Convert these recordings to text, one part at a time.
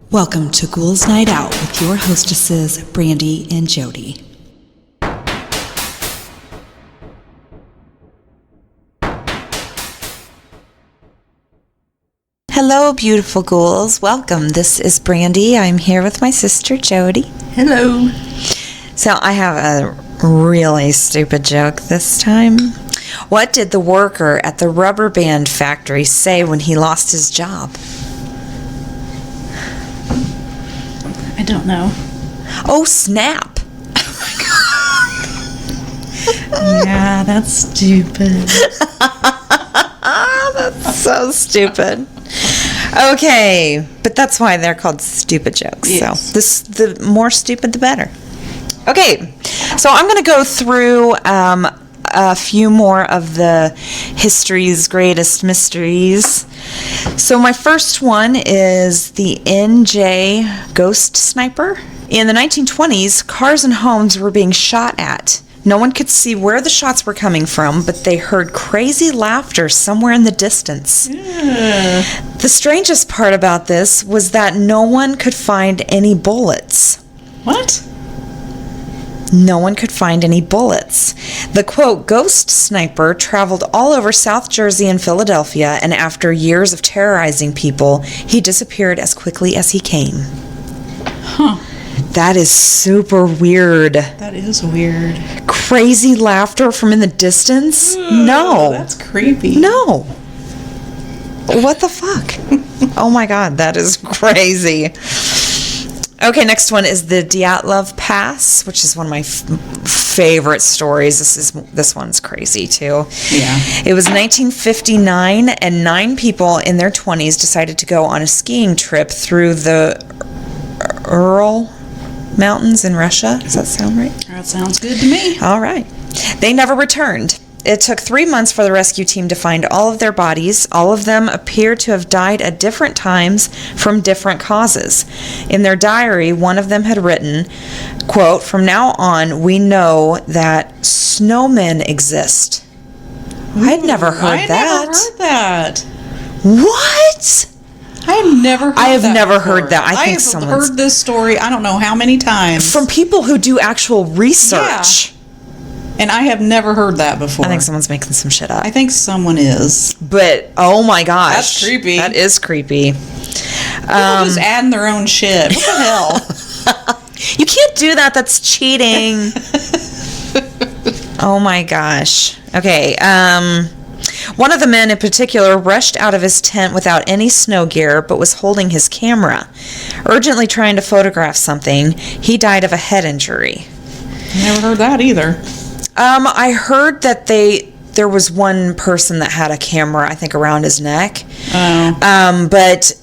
Welcome to Ghouls Night Out with your hostesses, Brandy and Jody. Hello, beautiful ghouls. Welcome. This is Brandy. I'm here with my sister, Jody. Hello. So I have a really stupid joke this time. What did the worker at the rubber band factory say when he lost his job? I don't know. Oh, snap. Yeah, that's stupid. That's so stupid. Okay, but that's why they're called stupid jokes. Yes. So the more stupid, the better. Okay, so I'm going to go through a few more of the history's greatest mysteries. So my first one is the NJ Ghost Sniper. In the 1920s, cars and homes were being shot at. No one could see where the shots were coming from, but they heard crazy laughter somewhere in the distance. Yeah. The strangest part about this was that no one could find any bullets. What? No one could find any bullets. The, quote, ghost sniper traveled all over South Jersey and Philadelphia, and after years of terrorizing people, he disappeared as quickly as he came. Huh. That is super weird. That is weird. Crazy laughter from in the distance? Ugh, No. That's creepy. No. What the fuck? Oh my god, that is crazy. Okay, next one is the Dyatlov Pass, which is one of my favorite stories. This one's crazy too. Yeah. It was 1959, and 9 people in their 20s decided to go on a skiing trip through the Ural Mountains in Russia. Does that sound right? That sounds good to me. All right. They never returned. It took 3 months for the rescue team to find all of their bodies. All of them appear to have died at different times from different causes. In their diary, one of them had written, quote, "From now on, we know that snowmen exist." I'd never heard that. I never heard that. What? I have never heard that. I have never before. heard that. I think have someone's... heard this story I don't know how many times. From people who do actual research. Yeah. And I have never heard that before. I think someone's making some shit up. I think someone is. But, oh my gosh. That's creepy. That is creepy. People just adding their own shit. What the hell? You can't do that. That's cheating. Oh my gosh. Okay. One of the men in particular rushed out of his tent without any snow gear, but was holding his camera, urgently trying to photograph something. He died of a head injury. Never heard that either. I heard that there was one person that had a camera, I think, around his neck. Oh. But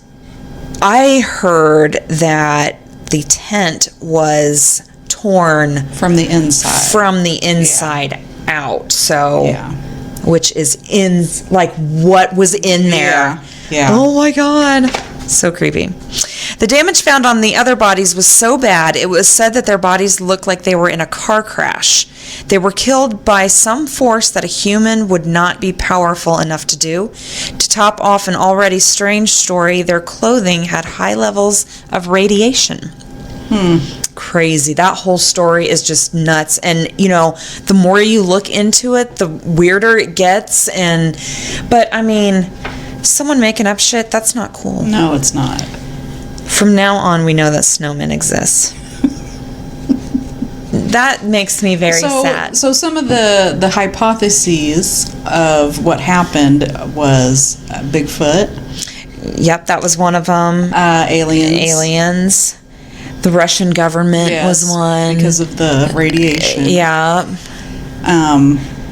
I heard that the tent was torn From the inside. out. So, Yeah. which is what was in there. Yeah. Oh my god. So creepy. The damage found on the other bodies was so bad, it was said that their bodies looked like they were in a car crash. They were killed by some force that a human would not be powerful enough to do. To top off an already strange story, their clothing had high levels of radiation. Crazy. That whole story is just nuts. And, the more you look into it, the weirder it gets. But, I mean, someone making up shit, that's not cool. No, it's not. From now on, we know that snowmen exist. That makes me very sad. So some of the hypotheses of what happened was Bigfoot. Yep, that was one of them. Aliens. The Russian government was one. Because of the radiation. Yeah.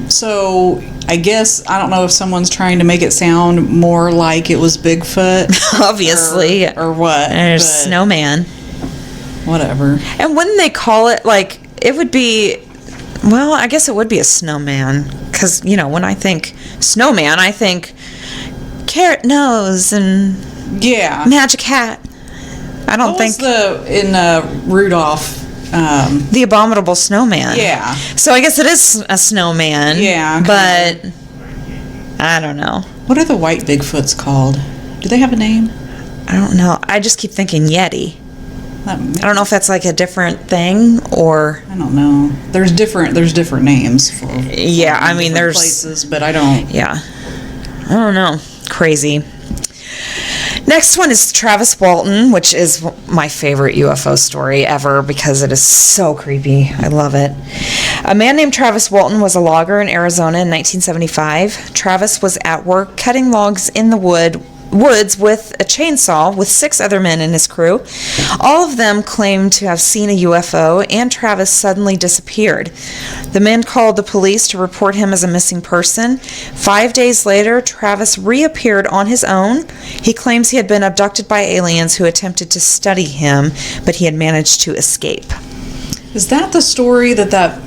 So I guess, I don't know if someone's trying to make it sound more like it was Bigfoot. Obviously. Or what. There's snowman. Whatever. And wouldn't they call it, it would be, well, I guess it would be a snowman. Because, when I think snowman, I think carrot nose and Yeah. magic hat. I don't think... in Rudolph... the abominable snowman. Yeah. So I guess it is a snowman. Yeah. But I don't know. What are the white Bigfoots called? Do they have a name? I don't know. I just keep thinking Yeti. I I don't know if that's like a different thing or... I don't know. There's different names for Yeah, I mean, different there's... places, but I don't. Yeah. I don't know. Crazy. Next one is Travis Walton, which is my favorite UFO story ever because it is so creepy. I love it. A man named Travis Walton was a logger in Arizona in 1975. Travis was at work cutting logs in the woods with a chainsaw with 6 other men in his crew. All of them claimed to have seen a UFO, and Travis suddenly disappeared. The men called the police to report him as a missing person. 5 days later, Travis reappeared on his own. He claims he had been abducted by aliens who attempted to study him, but he had managed to escape. Is that the story that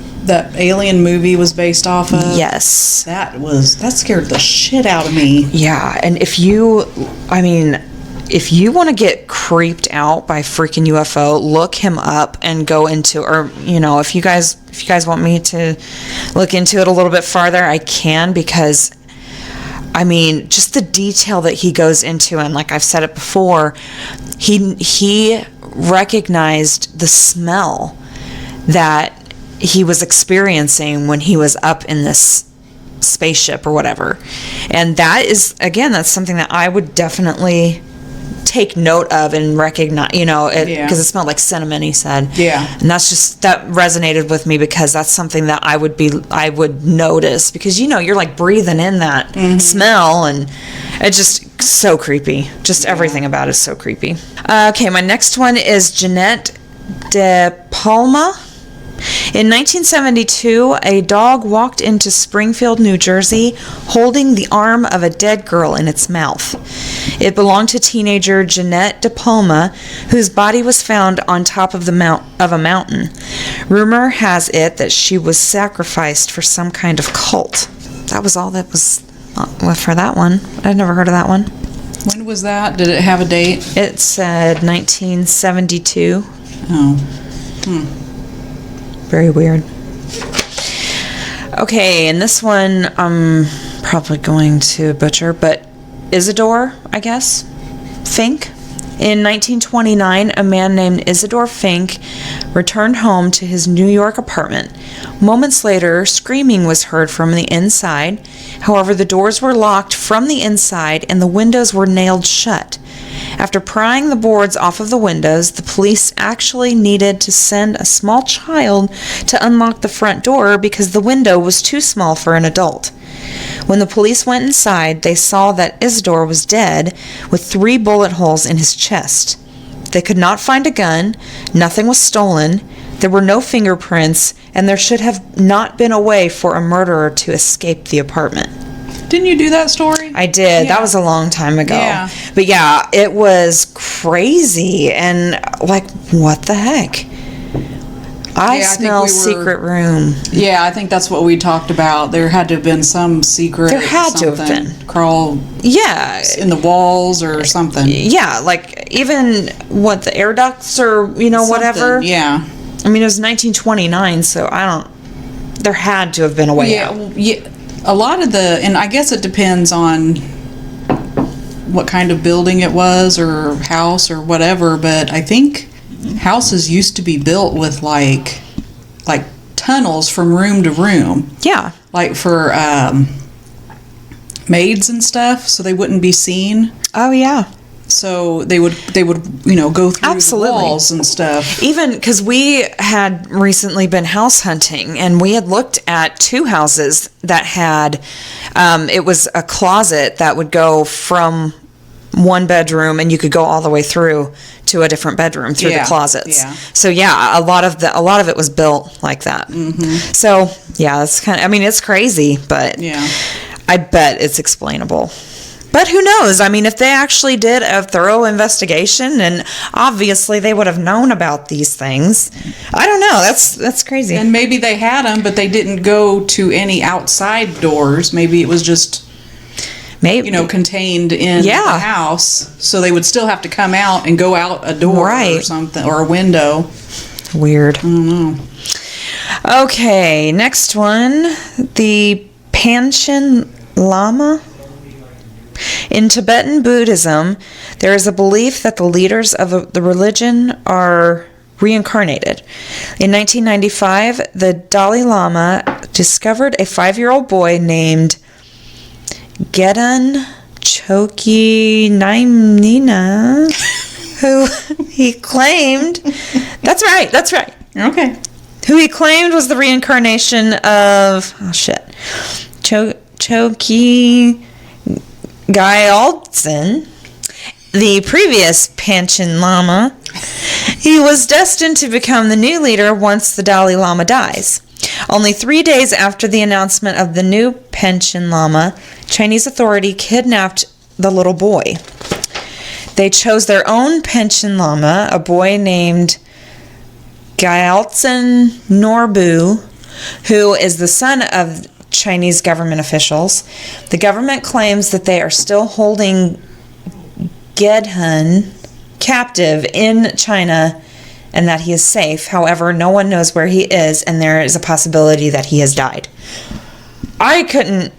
alien movie was based off of? Yes. That scared the shit out of me. Yeah, and if you want to get creeped out by freaking UFO, look him up and go into, or if you guys want me to look into it a little bit farther, I can, because just the detail that he goes into, and like I've said it before, he recognized the smell that he was experiencing when he was up in this spaceship or whatever. And that is, again, that's something that I would definitely take note of and recognize, because it smelled like cinnamon, he said. Yeah. And that resonated with me because that's something that I would notice, because you're like breathing in that smell, and it's just so creepy. Just everything about it is so creepy. Okay, my next one is Jeanette De Palma. In 1972, a dog walked into Springfield, New Jersey, holding the arm of a dead girl in its mouth. It belonged to teenager Jeanette De Palma, whose body was found on top of a mountain. Rumor has it that she was sacrificed for some kind of cult. That was all that was for that one. I'd never heard of that one. When was that? Did it have a date? It said 1972. Oh. Very weird. Okay, and this one I'm probably going to butcher, but Isidore, I guess, Fink. In 1929, a man named Isidore Fink returned home to his New York apartment. Moments later, screaming was heard from the inside. However, the doors were locked from the inside and the windows were nailed shut. After prying the boards off of the windows, the police actually needed to send a small child to unlock the front door because the window was too small for an adult. When the police went inside, they saw that Isidore was dead with 3 bullet holes in his chest. They could not find a gun, nothing was stolen, there were no fingerprints, and there should have not been a way for a murderer to escape the apartment. Didn't you do that story? I did. Yeah. That was a long time ago. Yeah. But yeah, it was crazy, and like, what the heck? I smell secret room. Yeah, I think that's what we talked about. There had to have been some secret. There had to have been. Crawl. Yeah. In the walls or something. Yeah, like even what, the air ducts or whatever. Yeah. I mean, it was 1929, so there had to have been a way out. Yeah. A lot of and I guess it depends on what kind of building it was or house or whatever, but I think houses used to be built with like tunnels from room to room. Yeah. Like for maids and stuff, so they wouldn't be seen. Oh yeah. So they would go through the walls and stuff. Even because we had recently been house hunting, and we had looked at 2 houses that had it was a closet that would go from one bedroom, and you could go all the way through to a different bedroom through the closets. Yeah. So yeah, a lot of it was built like that. Mm-hmm. So yeah, it's it's crazy, but yeah, I bet it's explainable. But who knows? I mean, if they actually did a thorough investigation, and obviously they would have known about these things. I don't know. That's crazy. And maybe they had them, but they didn't go to any outside doors. Maybe it was just contained in the house. So they would still have to come out and go out a door or something, or a window. Weird. I don't know. Okay, next one. The Panchen Lama. In Tibetan Buddhism, there is a belief that the leaders of the religion are reincarnated. In 1995, the Dalai Lama discovered a 5-year-old boy named Gedun Choki Naimnina, who he claimed, that's right, Okay. who he claimed was the reincarnation of, Choki Gyaltsen, the previous Panchen Lama. He was destined to become the new leader once the Dalai Lama dies. Only 3 days after the announcement of the new Panchen Lama, Chinese authority kidnapped the little boy. They chose their own Panchen Lama, a boy named Gyaltsen Norbu, who is the son of Chinese government officials. The government claims that they are still holding Gedhun captive in China and that he is safe. However, no one knows where he is, and there is a possibility that he has died. I couldn't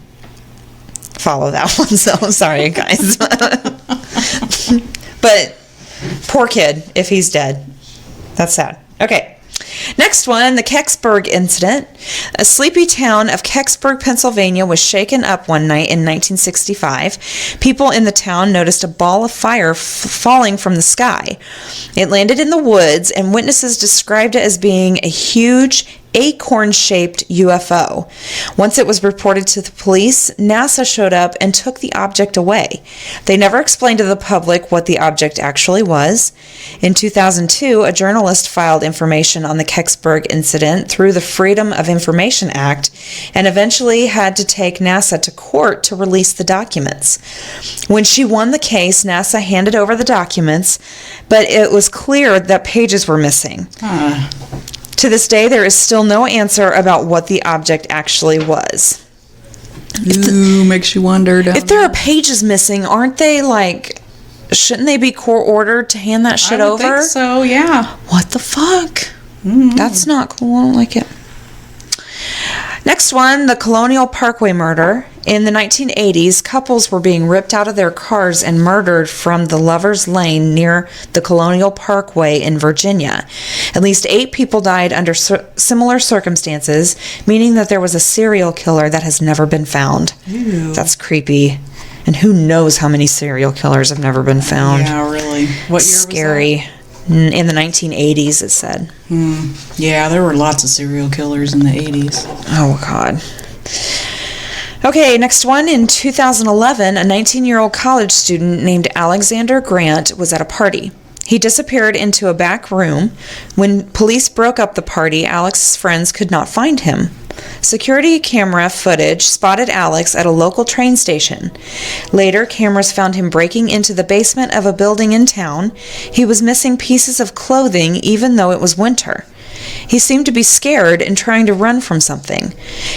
follow that one, so I'm sorry, guys. But poor kid, if he's dead. That's sad. Okay. Next one, the Kecksburg incident. A sleepy town of Kecksburg, Pennsylvania was shaken up one night in 1965. People in the town noticed a ball of fire falling from the sky. It landed in the woods, and witnesses described it as being a huge acorn-shaped UFO. Once it was reported to the police, NASA showed up and took the object away. They never explained to the public what the object actually was. In 2002, a journalist filed information on the Kecksburg incident through the Freedom of Information Act and eventually had to take NASA to court to release the documents. When she won the case, NASA handed over the documents, but it was clear that pages were missing. To this day, there is still no answer about what the object actually was. Ooh, makes you wonder. If there are pages missing, aren't they like, shouldn't they be court-ordered to hand that shit over? I think so, yeah. What the fuck? That's not cool. I don't like it. Next one, the Colonial Parkway murder. In the 1980s, couples were being ripped out of their cars and murdered from the Lover's Lane near the Colonial Parkway in Virginia. At least 8 people died under similar circumstances, meaning that there was a serial killer that has never been found. Ew. That's creepy. And who knows how many serial killers have never been found. Yeah, really. What year Scary. was that? In the 1980s, it said. Yeah, there were lots of serial killers in the 80s. Oh, God. Okay, next one. In 2011, a 19-year-old college student named Alexander Grant was at a party. He disappeared into a back room. When police broke up the party, Alex's friends could not find him. Security camera footage spotted Alex at a local train station. Later, cameras found him breaking into the basement of a building in town. He was missing pieces of clothing even though it was winter. He seemed to be scared and trying to run from something.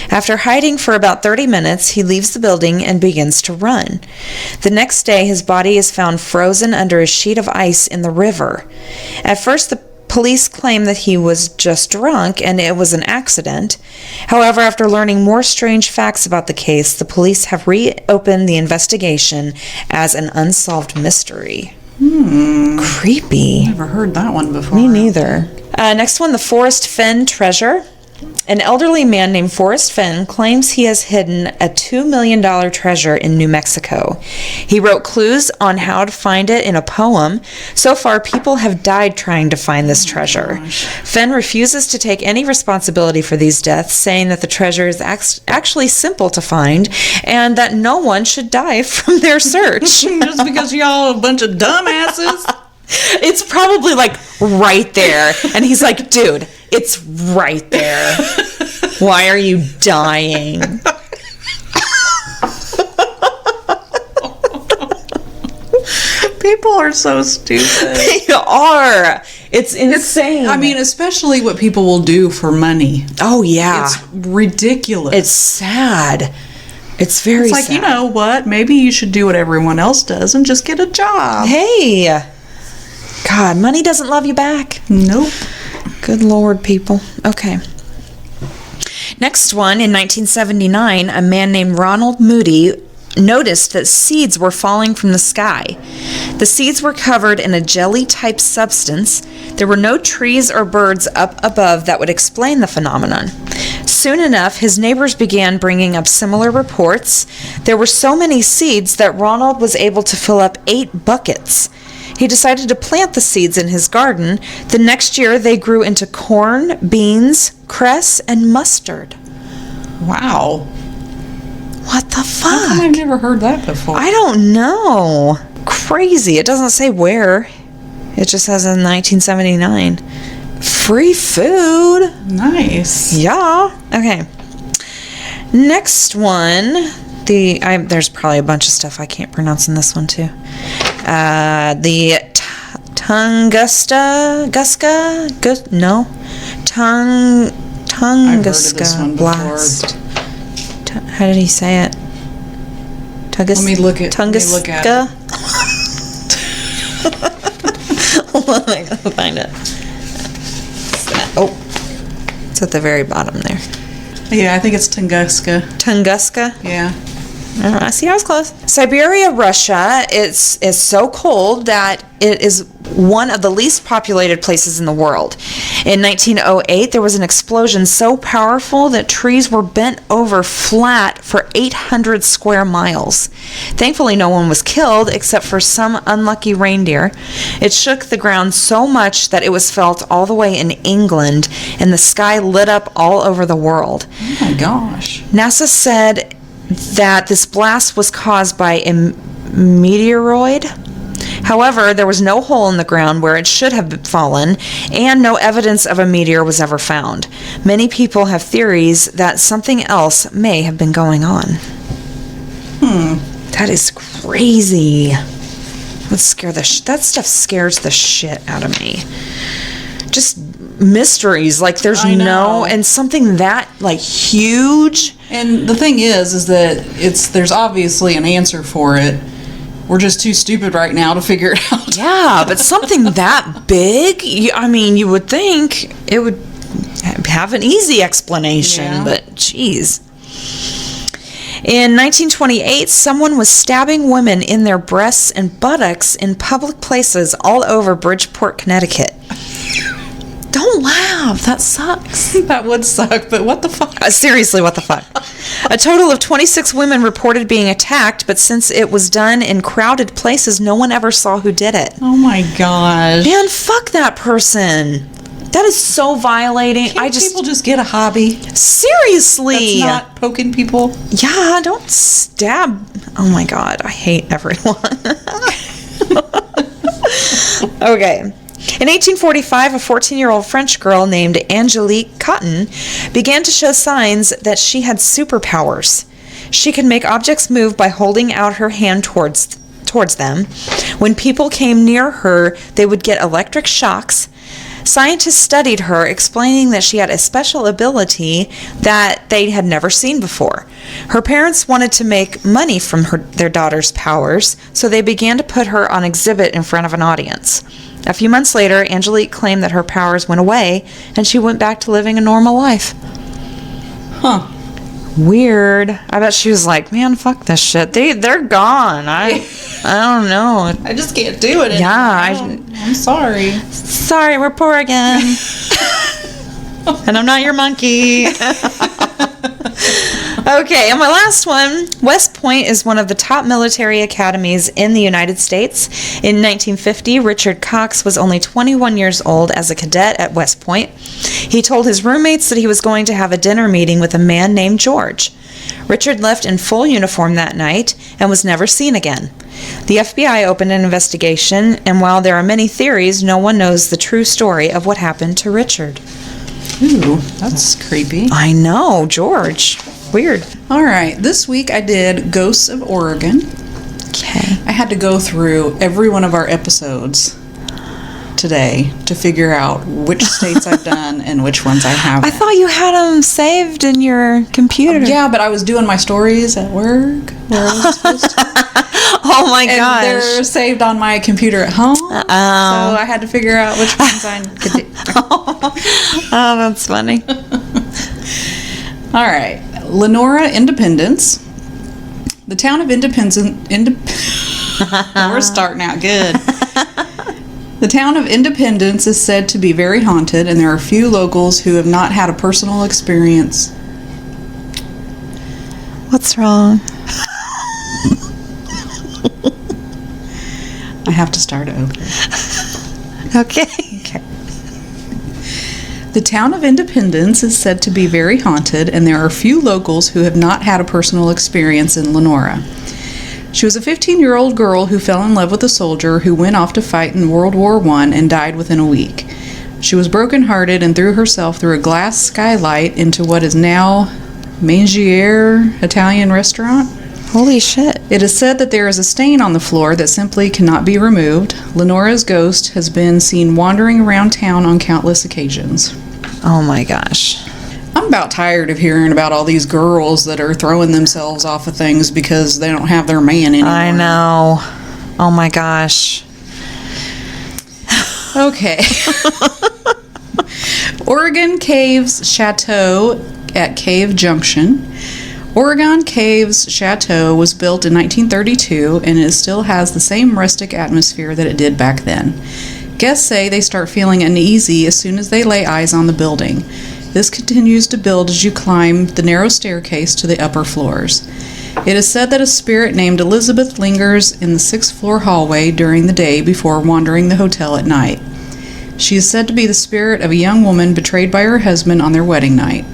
After hiding for about 30 minutes, he leaves the building and begins to run. The next day, his body is found frozen under a sheet of ice in the river. At first, the police claim that he was just drunk and it was an accident. However, after learning more strange facts about the case, the police have reopened the investigation as an unsolved mystery. Creepy. Never heard that one before. Me neither. Next one, the Forrest Fenn treasure. An elderly man named Forrest Fenn claims he has hidden a $2 million treasure in New Mexico. He wrote clues on how to find it in a poem. So far, people have died trying to find this treasure. Fenn refuses to take any responsibility for these deaths, saying that the treasure is actually simple to find and that no one should die from their search. Just because y'all are a bunch of dumbasses? It's probably like right there. And he's like, dude, it's right there. Why are you dying? People are so stupid. They are. It's insane. I mean, especially what people will do for money. Oh, yeah. It's ridiculous. It's sad. It's very It's like, sad. you know what? Maybe you should do what everyone else does and just get a job. Hey. God, money doesn't love you back. Nope. Good Lord, people. Okay. Next one, in 1979, a man named Ronald Moody noticed that seeds were falling from the sky. The seeds were covered in a jelly-type substance. There were no trees or birds up above that would explain the phenomenon. Soon enough, his neighbors began bringing up similar reports. There were so many seeds that Ronald was able to fill up 8 buckets. He decided to plant the seeds in his garden. The next year, they grew into corn, beans, cress, and mustard. Wow. What the How come fuck? I've never heard that before? I don't know. Crazy. It doesn't say where. It just says in 1979. Free food. Nice. Yeah. Okay. Next one. There's probably a bunch of stuff I can't pronounce in this one too. The Tunguska. No. I've heard of this one Tunguska before. blast. How did he say it? Let me look at Tunguska. Hold on, I gotta find it. Oh, it's at the very bottom there. Yeah, I think it's Tunguska. Tunguska. Yeah. I see, I was close. Siberia, Russia, is so cold that it is one of the least populated places in the world. In 1908, there was an explosion so powerful that trees were bent over flat for 800 square miles. Thankfully, no one was killed except for some unlucky reindeer. It shook the ground so much that it was felt all the way in England, and the sky lit up all over the world. Oh my gosh. NASA said that this blast was caused by a meteoroid. However, there was no hole in the ground where it should have fallen, and no evidence of a meteor was ever found. Many people have theories that something else may have been going on. That is crazy. That stuff scares the shit out of me. Just mysteries, like there's I know. no, and something that like huge. And the thing is that there's obviously an answer for it. We're just too stupid right now to figure it out. Yeah, but something that big, you would think it would have an easy explanation, Yeah. but geez. In 1928, someone was stabbing women in their breasts and buttocks in public places all over Bridgeport, Connecticut. Don't laugh, that sucks. That would suck, but what the fuck? Seriously, what the fuck? A total of 26 women reported being attacked, but since it was done in crowded places, no one ever saw who did it. Oh my gosh. Man, fuck that person. That is so violating. Can't people just get a hobby? Seriously. That's not poking people. Yeah, don't stab. Oh my god, I hate everyone. Okay. In 1845, a 14-year-old French girl named Angelique Cotton began to show signs that she had superpowers. She could make objects move by holding out her hand towards them. When people came near her, they would get electric shocks. Scientists studied her, explaining that she had a special ability that they had never seen before. Her parents wanted to make money from their daughter's powers, so they began to put her on exhibit in front of an audience. A few months later, Angelique claimed that her powers went away, and she went back to living a normal life. Huh. Weird. I bet she was like, man, fuck this shit. They're gone. I don't know. I just can't do it anymore. Yeah, I'm sorry. Sorry, we're poor again. And I'm not your monkey. Okay, and my last one. West Point is one of the top military academies in the United States. In 1950, Richard Cox was only 21 years old as a cadet at West Point. He told his roommates that he was going to have a dinner meeting with a man named George. Richard left in full uniform that night and was never seen again. The FBI opened an investigation, and while there are many theories, no one knows the true story of what happened to Richard. Ooh, that's creepy. I know, George. Weird. All right, this week I did Ghosts of Oregon. Okay. I had to go through every one of our episodes today to figure out which states I've done and which ones I haven't. I thought you had them saved in your computer. Yeah, but I was doing my stories at work. Where I was supposed to. Oh my And gosh. they're saved on my computer at home. So I had to figure out which ones I could do. Oh, that's funny. All right. Lenora, Independence. The town of Independence. We're starting out good. The town of Independence is said to be very haunted, and there are few locals who have not had a personal experience. What's wrong? I have to start over. Okay. The town of Independence is said to be very haunted, and there are few locals who have not had a personal experience in Lenora. She was a 15-year-old girl who fell in love with a soldier who went off to fight in World War I and died within a week. She was brokenhearted and threw herself through a glass skylight into what is now Mangiare Italian restaurant. Holy shit. It is said that there is a stain on the floor that simply cannot be removed. Lenora's ghost has been seen wandering around town on countless occasions. Oh my gosh. I'm about tired of hearing about all these girls that are throwing themselves off of things because they don't have their man anymore. I know. Oh my gosh. Okay. Oregon Caves Chateau at Cave Junction. Oregon Caves Chateau was built in 1932, and it still has the same rustic atmosphere that it did back then. Guests say they start feeling uneasy as soon as they lay eyes on the building. This continues to build as you climb the narrow staircase to the upper floors. It is said that a spirit named Elizabeth lingers in the 6th floor hallway during the day before wandering the hotel at night. She is said to be the spirit of a young woman betrayed by her husband on their wedding night.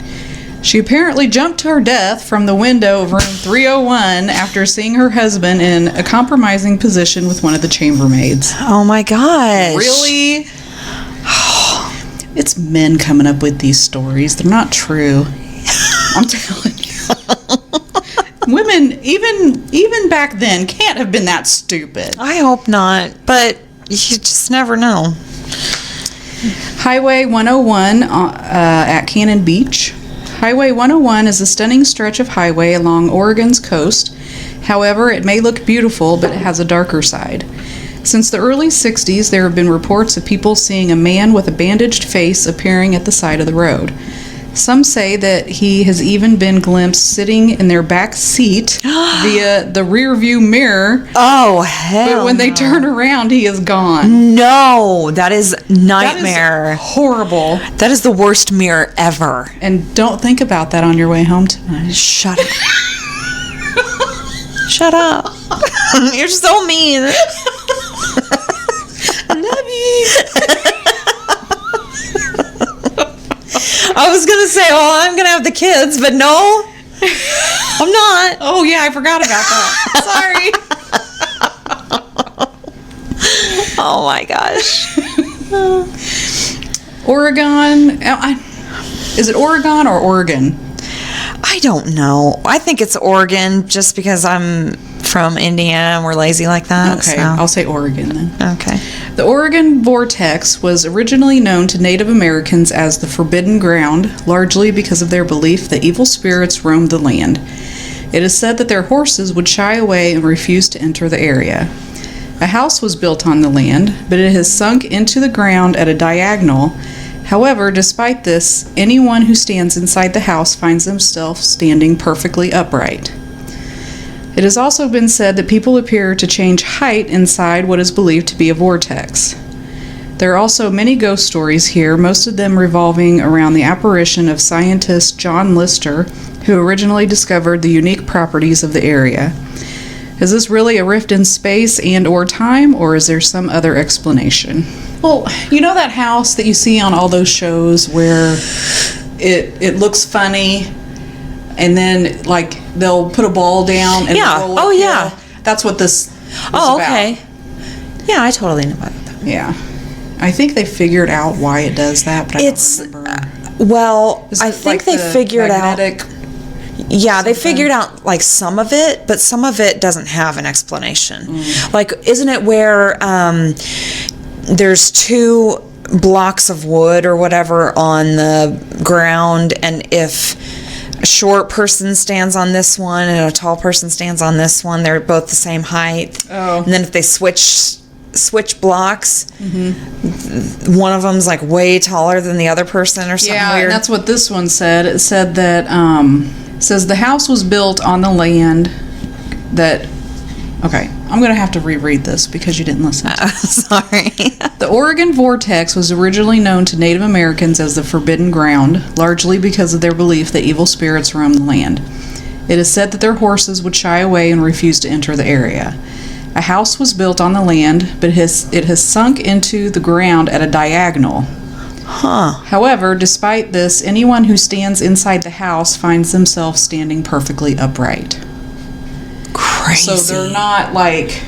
She apparently jumped to her death from the window of room 301 after seeing her husband in a compromising position with one of the chambermaids. Oh my gosh. Really? It's men coming up with these stories. They're not true. I'm telling you. Women, even back then, can't have been that stupid. I hope not, but you just never know. Highway 101 at Cannon Beach. Highway 101 is a stunning stretch of highway along Oregon's coast. However, it may look beautiful, but it has a darker side. Since the early 60s, there have been reports of people seeing a man with a bandaged face appearing at the side of the road. Some say that he has even been glimpsed sitting in their back seat via the rear view mirror. Oh, hell But when they no. turn around, he is gone. No, that is nightmare. That is horrible. That is the worst mirror ever. And don't think about that on your way home tonight. Shut up. Shut up. You're so mean. I love you. I was going to say, oh, I'm going to have the kids, but no, I'm not. Oh, yeah, I forgot about that. Sorry. Oh, my gosh. Oregon. Is it Oregon or Oregon? I don't know. I think it's Oregon just because I'm from Indiana and we're lazy like that. Okay, so. I'll say Oregon then. Okay. The Oregon Vortex was originally known to Native Americans as the Forbidden Ground, largely because of their belief that evil spirits roamed the land. It is said that their horses would shy away and refuse to enter the area. A house was built on the land, but it has sunk into the ground at a diagonal. However, despite this, anyone who stands inside the house finds themselves standing perfectly upright. It has also been said that people appear to change height inside what is believed to be a vortex. There are also many ghost stories here, most of them revolving around the apparition of scientist John Lister, who originally discovered the unique properties of the area. Is this really a rift in space and or time, or is there some other explanation? Well, you know that house that you see on all those shows where it looks funny, and then like they'll put a ball down and Yeah. roll Oh, uphill? yeah. That's what this is Oh, about. okay. Yeah, I totally know about that. Yeah. I think they figured out why it does that, but I It's, don't remember. Well, Is I it think like they the figured out. magnetic- Yeah, they something? figured out like some of it, but some of it doesn't have an explanation. Like, isn't it where there's two blocks of wood or whatever on the ground, and if a short person stands on this one and a tall person stands on this one, they're both the same height. Oh. And then if they switch blocks, one of them's like way taller than the other person or something Yeah, weird. and that's what this one said. It said that says the house was built on the land that. Okay, I'm going to have to reread this because you didn't listen. Sorry. The Oregon Vortex was originally known to Native Americans as the Forbidden Ground, largely because of their belief that evil spirits roam the land. It is said that their horses would shy away and refuse to enter the area. A house was built on the land, but it has sunk into the ground at a diagonal. Huh. However, despite this, anyone who stands inside the house finds themselves standing perfectly upright. Crazy. So they're not like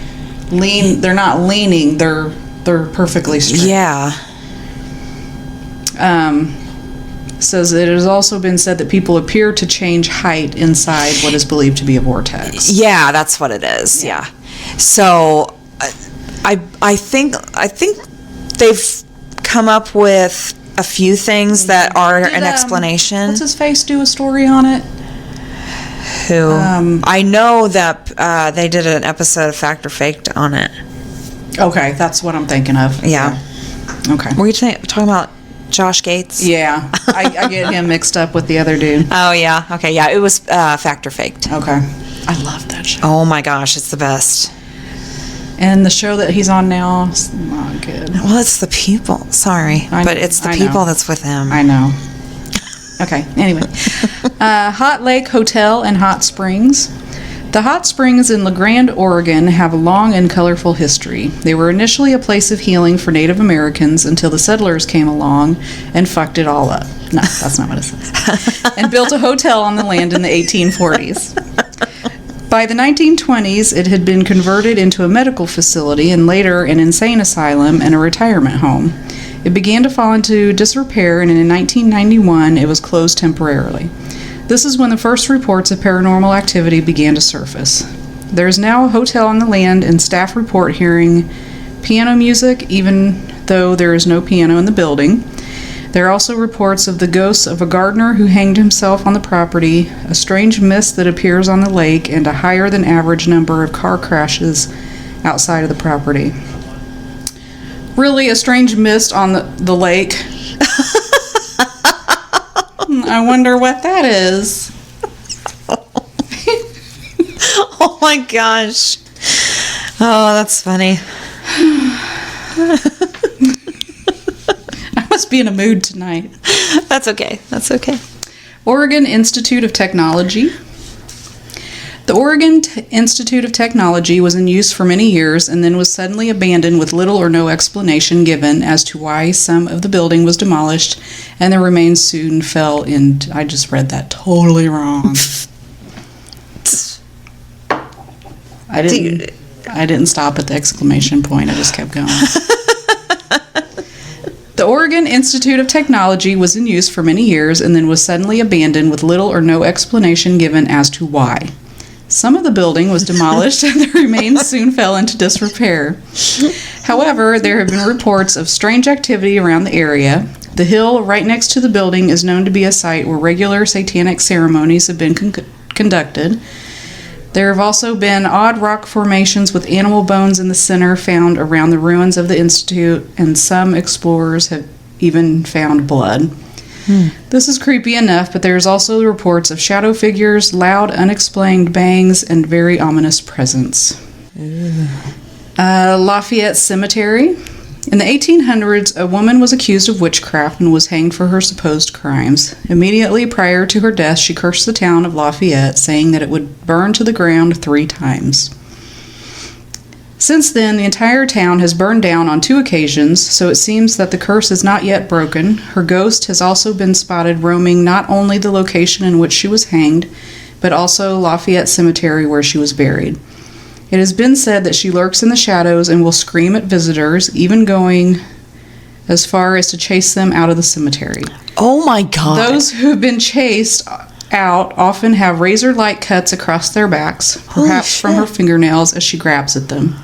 they're not leaning, they're perfectly straight. Yeah. Says it has also been said that people appear to change height inside what is believed to be a vortex. Yeah, that's what it is. Yeah. So I think they've come up with a few things that are an explanation. What's his face do a story on it? Who? I know that they did an episode of Fact or Faked on it. Okay, that's what I'm thinking of. Yeah. Okay. Were you talking about Josh Gates? Yeah, I get him mixed up with the other dude. Oh, yeah. Okay, yeah. It was Fact or Faked. Okay. I love that show. Oh, my gosh. It's the best. And the show that he's on now is not good. Well, it's the people. Sorry. But it's the people that's with him. I know. Okay, anyway. Hot Lake Hotel and Hot Springs. The hot springs in La Grande, Oregon have a long and colorful history. They were initially a place of healing for Native Americans until the settlers came along and fucked it all up. No, that's not what it says. And built a hotel on the land in the 1840s. By the 1920s, it had been converted into a medical facility and later an insane asylum and a retirement home. It began to fall into disrepair, and in 1991, it was closed temporarily. This is when the first reports of paranormal activity began to surface. There is now a hotel on the land, and staff report hearing piano music, even though there is no piano in the building. There are also reports of the ghosts of a gardener who hanged himself on the property, a strange mist that appears on the lake, and a higher than average number of car crashes outside of the property. Really, a strange mist on the lake. I wonder what that is. Oh my gosh. Oh, that's funny. I must be in a mood tonight. That's okay. That's okay. Oregon Institute of Technology. The Oregon Institute of Technology was in use for many years and then was suddenly abandoned with little or no explanation given as to why some of the building was demolished and the remains soon fell into... I just read that totally wrong. I didn't stop at the exclamation point. I just kept going. The Oregon Institute of Technology was in use for many years and then was suddenly abandoned with little or no explanation given as to why. Some of the building was demolished and the remains soon fell into disrepair. However, there have been reports of strange activity around the area. The hill right next to the building is known to be a site where regular satanic ceremonies have been conducted. There have also been odd rock formations with animal bones in the center found around the ruins of the institute, and some explorers have even found blood. This is creepy enough, but there's also reports of shadow figures, loud, unexplained bangs, and very ominous presence. Lafayette Cemetery. In the 1800s, a woman was accused of witchcraft and was hanged for her supposed crimes. Immediately prior to her death, she cursed the town of Lafayette, saying that it would burn to the ground 3 times. Since then, the entire town has burned down on 2 occasions, so it seems that the curse is not yet broken. Her ghost has also been spotted roaming not only the location in which she was hanged, but also Lafayette Cemetery where she was buried. It has been said that she lurks in the shadows and will scream at visitors, even going as far as to chase them out of the cemetery. Oh my God. Those who have been chased out often have razor-like cuts across their backs, perhaps from her fingernails as she grabs at them.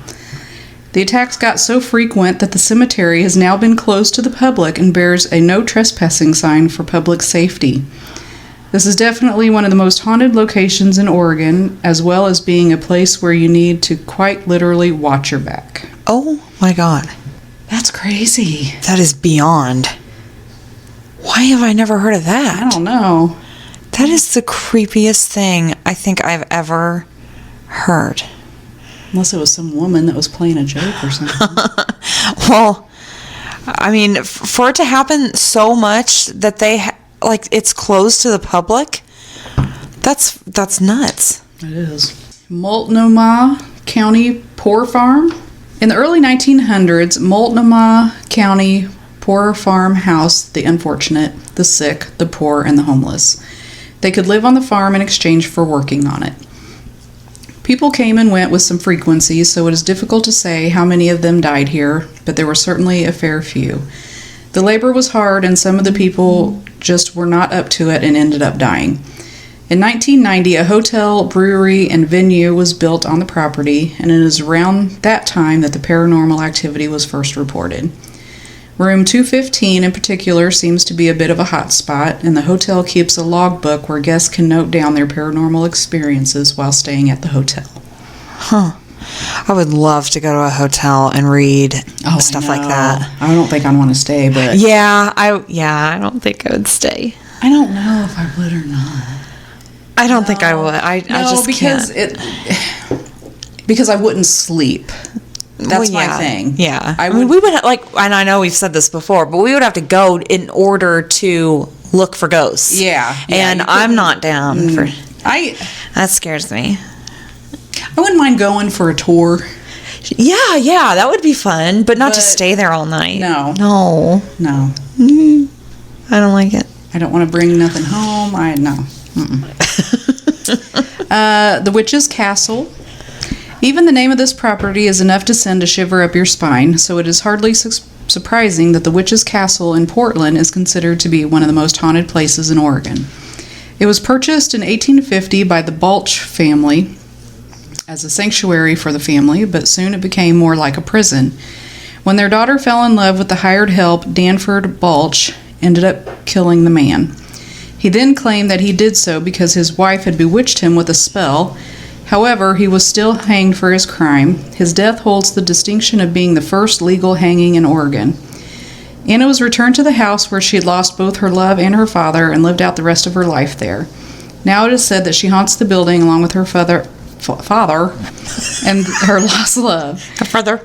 The attacks got so frequent that the cemetery has now been closed to the public and bears a no trespassing sign for public safety. This is definitely one of the most haunted locations in Oregon, as well as being a place where you need to quite literally watch your back. Oh my God. That's crazy. That is beyond. Why have I never heard of that? I don't know. That is the creepiest thing I think I've ever Heard. Unless it was some woman that was playing a joke or something. Well, I mean, for it to happen so much that it's closed to the public, that's nuts. It is. Multnomah County Poor Farm. In the early 1900s, Multnomah County Poor Farm housed the unfortunate, the sick, the poor, and the homeless. They could live on the farm in exchange for working on it. People came and went with some frequency, so it is difficult to say how many of them died here, but there were certainly a fair few. The labor was hard, and some of the people just were not up to it and ended up dying. In 1990, a hotel, brewery, and venue was built on the property, and it is around that time that the paranormal activity was first reported. Room 215 in particular seems to be a bit of a hot spot, and the hotel keeps a logbook where guests can note down their paranormal experiences while staying at the hotel. Huh. I would love to go to a hotel and read stuff like that. I don't think I'd want to stay, but... Yeah, I don't think I would stay. I don't know if I would or not. I don't think I would. I just because can't. Because I wouldn't sleep. That's Well, yeah, my thing. Yeah. I mean, we would and I know we've said this before, but we would have to go in order to look for ghosts. Yeah. And I'm not down for. That scares me. I wouldn't mind going for a tour. Yeah, that would be fun, but not to stay there all night. No. No. I don't like it. I don't want to bring nothing home. No. The Witch's Castle. Even the name of this property is enough to send a shiver up your spine, so it is hardly surprising that the Witch's Castle in Portland is considered to be one of the most haunted places in Oregon. It was purchased in 1850 by the Balch family as a sanctuary for the family, but soon it became more like a prison. When their daughter fell in love with the hired help, Danford Balch ended up killing the man. He then claimed that he did so because his wife had bewitched him with a spell. However, he was still hanged for his crime. His death holds the distinction of being the first legal hanging in Oregon. Anna was returned to the house where she had lost both her love and her father and lived out the rest of her life there. Now it is said that she haunts the building along with her father and her lost love. Her father.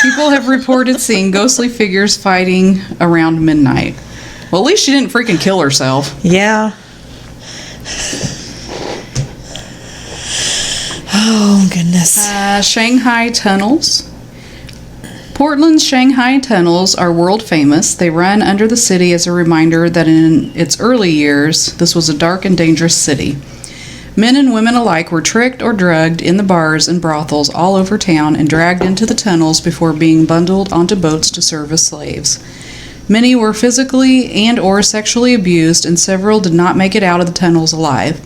People have reported seeing ghostly figures fighting around midnight. Well, at least she didn't freaking kill herself. Yeah. Oh, goodness. Shanghai tunnels. Portland's Shanghai tunnels are world famous. They run under the city as a reminder that in its early years, this was a dark and dangerous city. Men and women alike were tricked or drugged in the bars and brothels all over town and dragged into the tunnels before being bundled onto boats to serve as slaves. Many were physically and or sexually abused, and several did not make it out of the tunnels alive.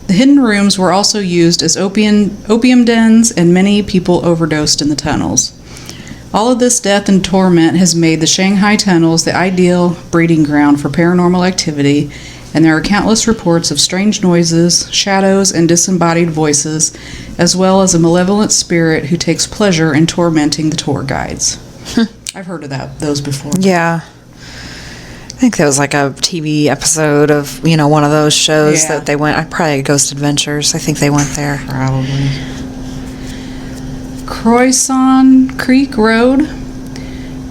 The hidden rooms were also used as opium dens, and many people overdosed in the tunnels. All of this death and torment has made the Shanghai tunnels the ideal breeding ground for paranormal activity, and there are countless reports of strange noises, shadows, and disembodied voices, as well as a malevolent spirit who takes pleasure in tormenting the tour guides. I've heard of those before. Yeah. I think there was like a TV episode of, one of those shows that they went, probably Ghost Adventures. I think they went there. Probably. Croissant Creek Road.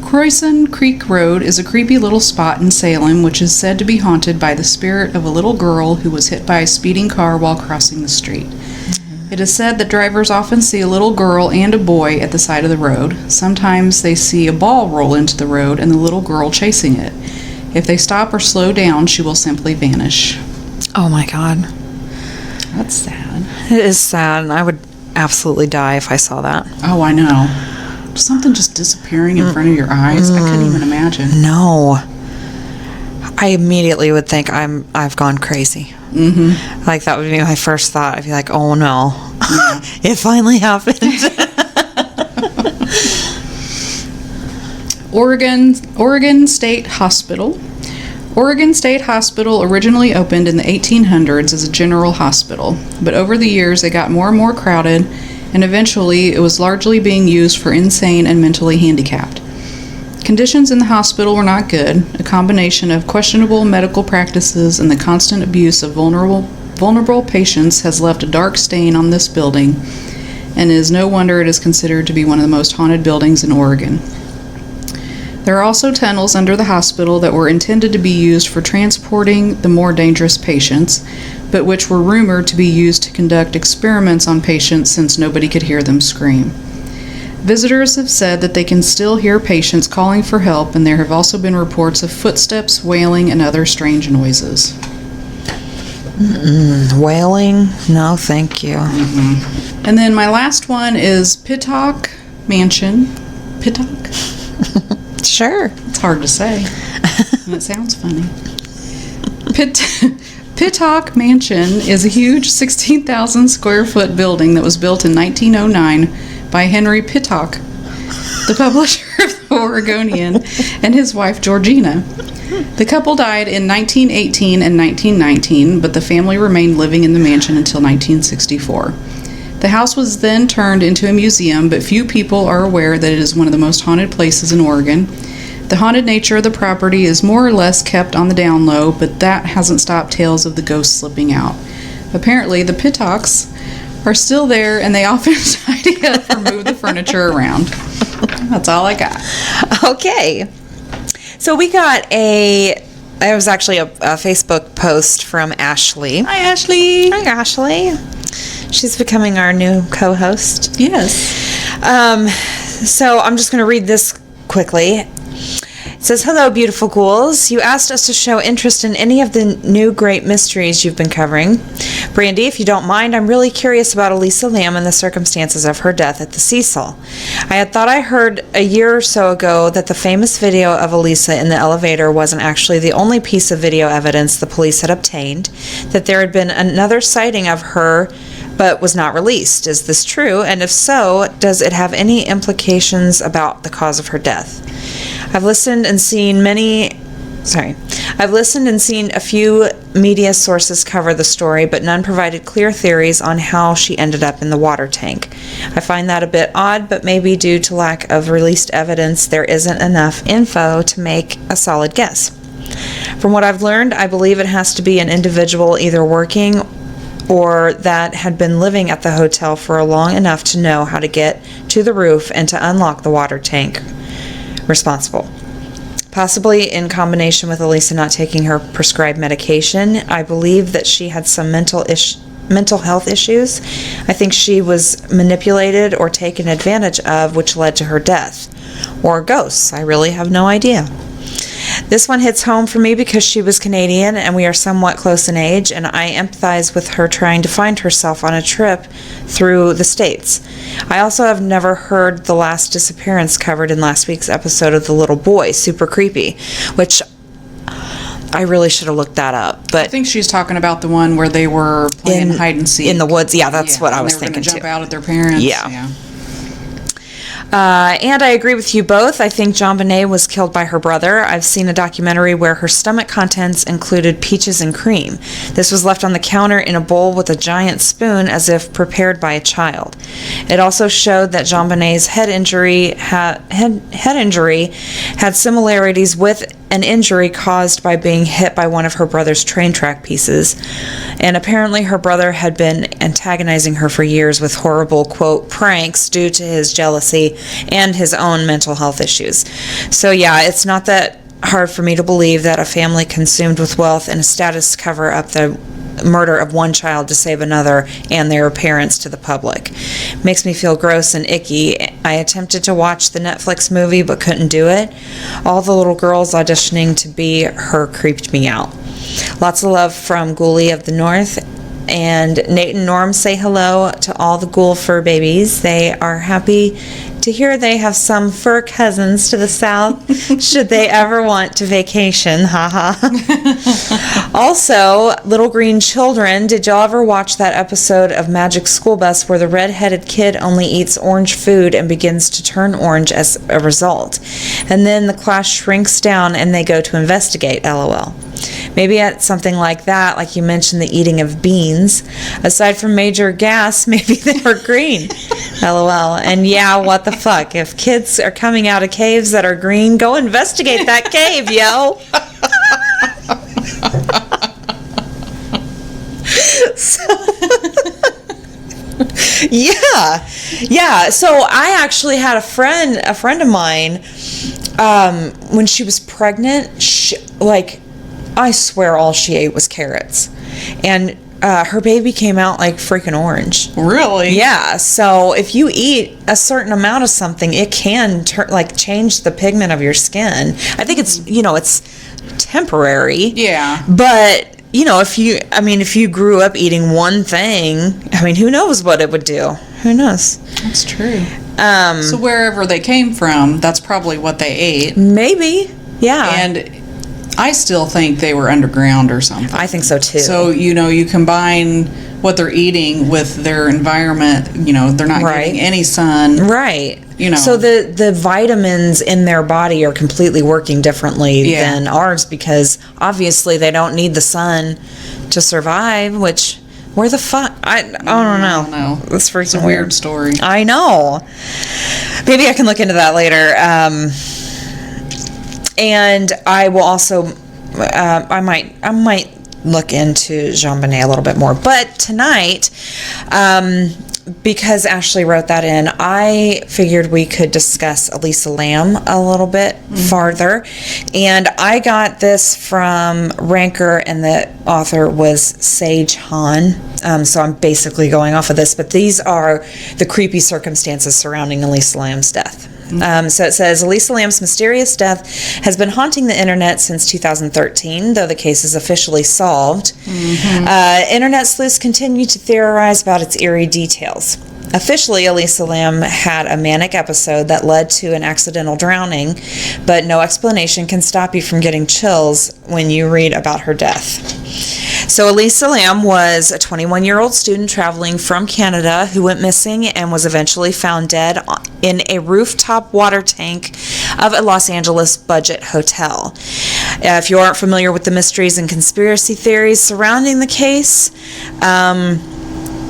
Croissant Creek Road is a creepy little spot in Salem which is said to be haunted by the spirit of a little girl who was hit by a speeding car while crossing the street. It is said that drivers often see a little girl and a boy at the side of the road. Sometimes they see a ball roll into the road and the little girl chasing it. If they stop or slow down, she will simply vanish. Oh my God. That's sad. It is sad. I would absolutely die if I saw that. Oh, I know. Something just disappearing in front of your eyes. I couldn't even imagine. No. I immediately would think I've gone crazy. Mm-hmm. Like, that would be my first thought. I'd be like, oh no. Yeah. It finally happened. Oregon State Hospital. Oregon State Hospital originally opened in the 1800s as a general hospital, but over the years it got more and more crowded, and eventually it was largely being used for insane and mentally handicapped. Conditions in the hospital were not good. A combination of questionable medical practices and the constant abuse of vulnerable patients has left a dark stain on this building, and is no wonder it is considered to be one of the most haunted buildings in Oregon. There are also tunnels under the hospital that were intended to be used for transporting the more dangerous patients, but which were rumored to be used to conduct experiments on patients since nobody could hear them scream. Visitors have said that they can still hear patients calling for help, and there have also been reports of footsteps, wailing, and other strange noises. Wailing? No, thank you. And then my last one is Pittock Mansion. Pittock? Sure. It's hard to say. And it sounds funny. Pittock Mansion is a huge 16,000 square foot building that was built in 1909 by Henry Pittock, the publisher of the Oregonian, and his wife Georgina. The couple died in 1918 and 1919, but the family remained living in the mansion until 1964. The house was then turned into a museum, but few people are aware that it is one of the most haunted places in Oregon. The haunted nature of the property is more or less kept on the down low, but that hasn't stopped tales of the ghosts slipping out. Apparently, the Pittocks are still there, and they often tidy up or move the furniture around. That's all I got. Okay. So we got it was actually a Facebook post from Ashley. Hi, Ashley. Hi, Ashley. She's becoming our new co-host. Yes. So I'm just going to read this quickly. It says, "Hello, beautiful ghouls. You asked us to show interest in any of the new great mysteries you've been covering. Brandy, if you don't mind, I'm really curious about Elisa Lam and the circumstances of her death at the Cecil. I had thought I heard a year or so ago that the famous video of Elisa in the elevator wasn't actually the only piece of video evidence the police had obtained, that there had been another sighting of her but was not released. Is this true? And if so, does it have any implications about the cause of her death? I've listened and seen a few media sources cover the story, but none provided clear theories on how she ended up in the water tank. I find that a bit odd, but maybe due to lack of released evidence, there isn't enough info to make a solid guess. From what I've learned, I believe it has to be an individual either working or that had been living at the hotel for long enough to know how to get to the roof and to unlock the water tank responsible. Possibly in combination with Elisa not taking her prescribed medication. I believe that she had some mental health issues. I think she was manipulated or taken advantage of, which led to her death. Or ghosts. I really have no idea. This one hits home for me because she was Canadian and we are somewhat close in age, and I empathize with her trying to find herself on a trip through the States. I also have never heard the last disappearance covered in last week's episode of The Little Boy, super creepy, which I really should have looked that up. But I think she's talking about the one where they were playing hide and seek in the woods. Yeah, that's what I was thinking too. too. Jump out at their parents. Yeah. And I agree with you both. I think JonBenét was killed by her brother. I've seen a documentary where her stomach contents included peaches and cream. This was left on the counter in a bowl with a giant spoon as if prepared by a child. It also showed that JonBenét's head injury had similarities with an injury caused by being hit by one of her brother's train track pieces. And apparently her brother had been antagonizing her for years with horrible, quote, pranks due to his jealousy and his own mental health issues. So yeah, it's not that hard for me to believe that a family consumed with wealth and a status to cover up the murder of one child to save another and their appearance to the public. Makes me feel gross and icky. I attempted to watch the Netflix movie but couldn't do it. All the little girls auditioning to be her creeped me out. Lots of love from Ghoulie of the North. And Nate and Norm say hello to all the ghoul fur babies. They are happy to hear they have some fur cousins to the south should they ever want to vacation. Haha. Also, Little Green Children, did y'all ever watch that episode of Magic School Bus where the red-headed kid only eats orange food and begins to turn orange as a result? And then the class shrinks down and they go to investigate, LOL. Maybe at something like that, like you mentioned, the eating of beans. Aside from major gas, maybe they were green. LOL. And yeah, what the fuck? If kids are coming out of caves that are green, go investigate that cave, yo. Yeah. So I actually had a friend of mine, when she was pregnant, I swear all she ate was carrots. And her baby came out like freaking orange. Really? Yeah. So if you eat a certain amount of something, it can change the pigment of your skin. I think it's temporary. Yeah. But if you grew up eating one thing, who knows what it would do? Who knows? That's true. So wherever they came from, that's probably what they ate. Maybe. Yeah. And I still think they were underground or something. I think so too. So, you combine what they're eating with their environment, they're not getting any sun. Right. So the vitamins in their body are completely working differently than ours, because obviously they don't need the sun to survive, which where the fuck I don't know. That's freaking It's a weird story. I know. Maybe I can look into that later. And I will also, I might look into JonBenét a little bit more. But tonight, because Ashley wrote that in, I figured we could discuss Elisa Lam a little bit farther. And I got this from Ranker, and the author was Sage Han. So I'm basically going off of this, but these are the creepy circumstances surrounding Elisa Lam's death. So it says, Elisa Lam's mysterious death has been haunting the internet since 2013, though the case is officially solved. Internet sleuths continue to theorize about its eerie details. Officially, Elisa Lam had a manic episode that led to an accidental drowning, but no explanation can stop you from getting chills when you read about her death. So Elisa Lam was a 21-year-old student traveling from Canada who went missing and was eventually found dead in a rooftop water tank of a Los Angeles budget hotel. If you aren't familiar with the mysteries and conspiracy theories surrounding the case,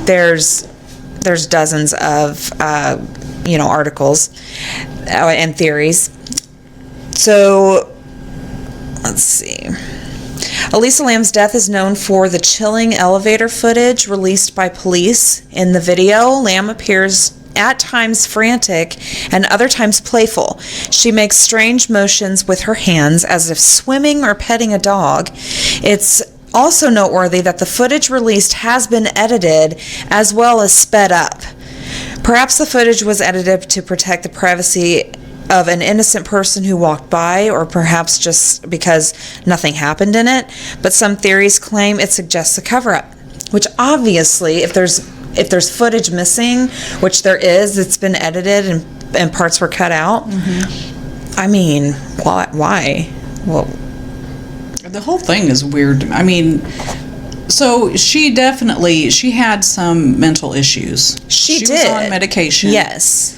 there's dozens of articles and theories. So let's see. Elisa Lam's death is known for the chilling elevator footage released by police. In the video, Lam appears at times frantic and other times playful. She makes strange motions with her hands as if swimming or petting a dog. It's also noteworthy that the footage released has been edited as well as sped up. Perhaps the footage was edited to protect the privacy of an innocent person who walked by, or perhaps just because nothing happened in it, but some theories claim it suggests a cover-up, which obviously, if there's footage missing, which there is, it's been edited and parts were cut out. Why? Well, the whole thing is weird. So she had some mental issues. She did. was on medication. Yes.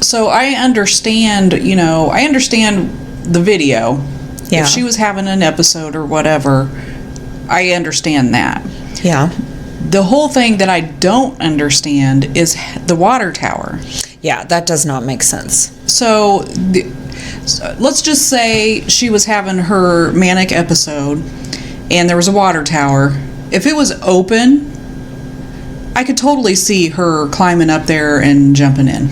So I understand the video. Yeah. If she was having an episode or whatever, I understand that. Yeah. The whole thing that I don't understand is the water tower. Yeah, that does not make sense. So let's just say she was having her manic episode and there was a water tower. If it was open, I could totally see her climbing up there and jumping in.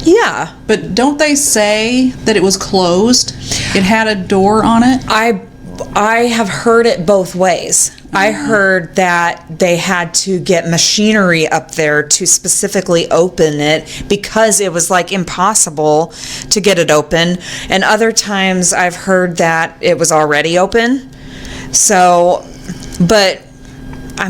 Yeah. But don't they say that it was closed? It had a door on it? I have heard it both ways. I heard that they had to get machinery up there to specifically open it because it was impossible to get it open. And other times I've heard that it was already open. So, but I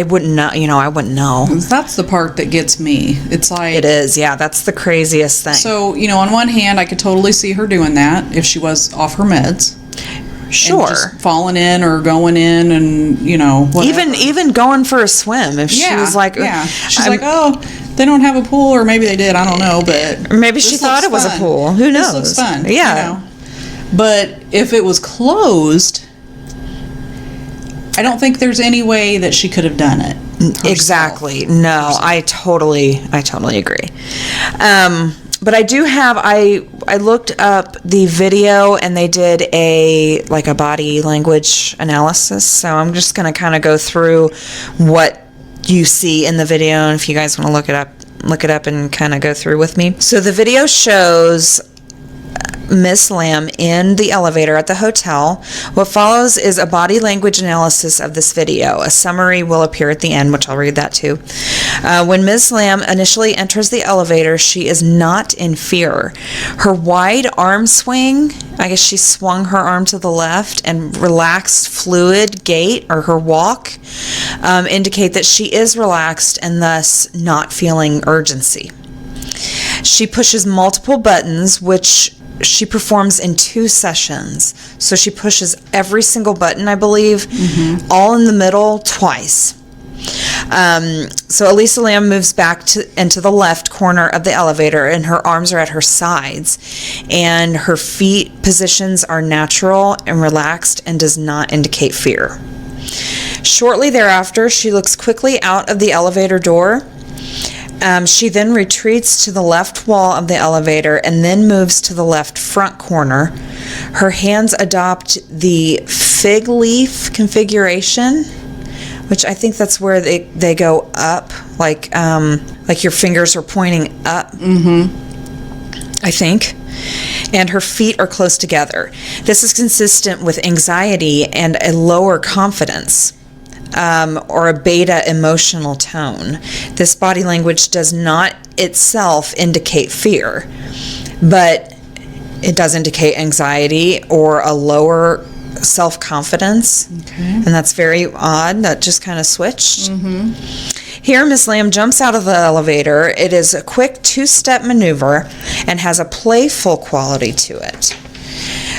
wouldn't know, I wouldn't know. That's the part that gets me. It's like... It is, yeah, that's the craziest thing. So, on one hand, I could totally see her doing that if she was off her meds. Sure. And just falling in or going in and, whatever. Even going for a swim. If she was like... Yeah. She's like, oh, they don't have a pool, or maybe they did, I don't know, but... Or maybe she thought it was a pool. Who knows? This looks fun. Yeah. But if it was closed... I don't think there's any way that she could have done it. Exactly. No, I totally agree. But I do have, I looked up the video and they did a body language analysis. So I'm just going to kind of go through what you see in the video, and if you guys want to look it up and kind of go through with me. So the video shows Miss Lamb in the elevator at the hotel. What follows is a body language analysis of this video. A summary will appear at the end, which I'll read that too. When Miss Lamb initially enters the elevator, she is not in fear. Her wide arm swing, I guess she swung her arm to the left, and relaxed fluid gait, or her walk, indicate that she is relaxed and thus not feeling urgency. She pushes multiple buttons, which she performs in 2 sessions. So she pushes every single button, I believe, all in the middle twice. So Elisa Lam moves back into the left corner of the elevator, and her arms are at her sides, and her feet positions are natural and relaxed and does not indicate fear. Shortly thereafter, she looks quickly out of the elevator door. She then retreats to the left wall of the elevator and then moves to the left front corner. Her hands adopt the fig leaf configuration, which I think that's where they go up, like your fingers are pointing up, I think. And her feet are close together. This is consistent with anxiety and a lower confidence. Or a beta emotional tone. This body language does not itself indicate fear, but it does indicate anxiety or a lower self-confidence. Okay. And that's very odd. That just kind of switched. Here, Miss Lamb jumps out of the elevator. It is a quick 2-step maneuver and has a playful quality to it.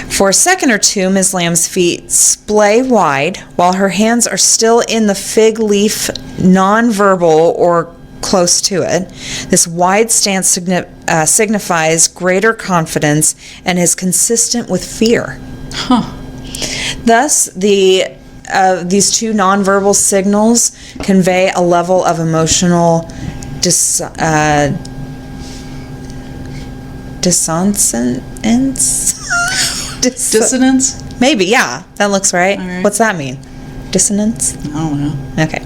For a second or two, Ms. Lamb's feet splay wide while her hands are still in the fig leaf, nonverbal or close to it. This wide stance signifies greater confidence and is consistent with fear. Thus, these 2 nonverbal signals convey a level of emotional dissonance. Dissonance? Maybe, yeah. That looks right. What's that mean? Dissonance? I don't know. Okay.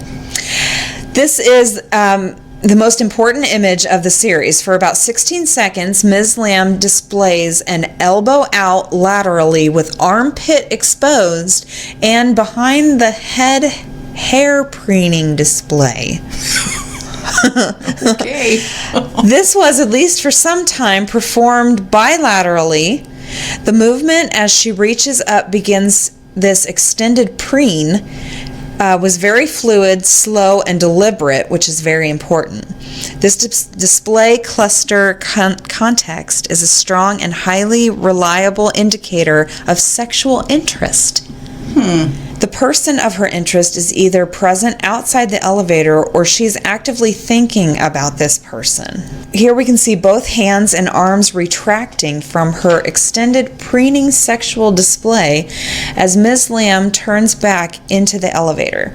This is the most important image of the series. For about 16 seconds, Ms. Lamb displays an elbow out laterally with armpit exposed and behind the head hair preening display. Okay. This was, at least for some time, performed bilaterally. The movement as she reaches up begins this extended preen was very fluid, slow, and deliberate, which is very important. This display cluster context is a strong and highly reliable indicator of sexual interest. The person of her interest is either present outside the elevator or she's actively thinking about this person. Here we can see both hands and arms retracting from her extended preening sexual display as Ms. Lamb turns back into the elevator.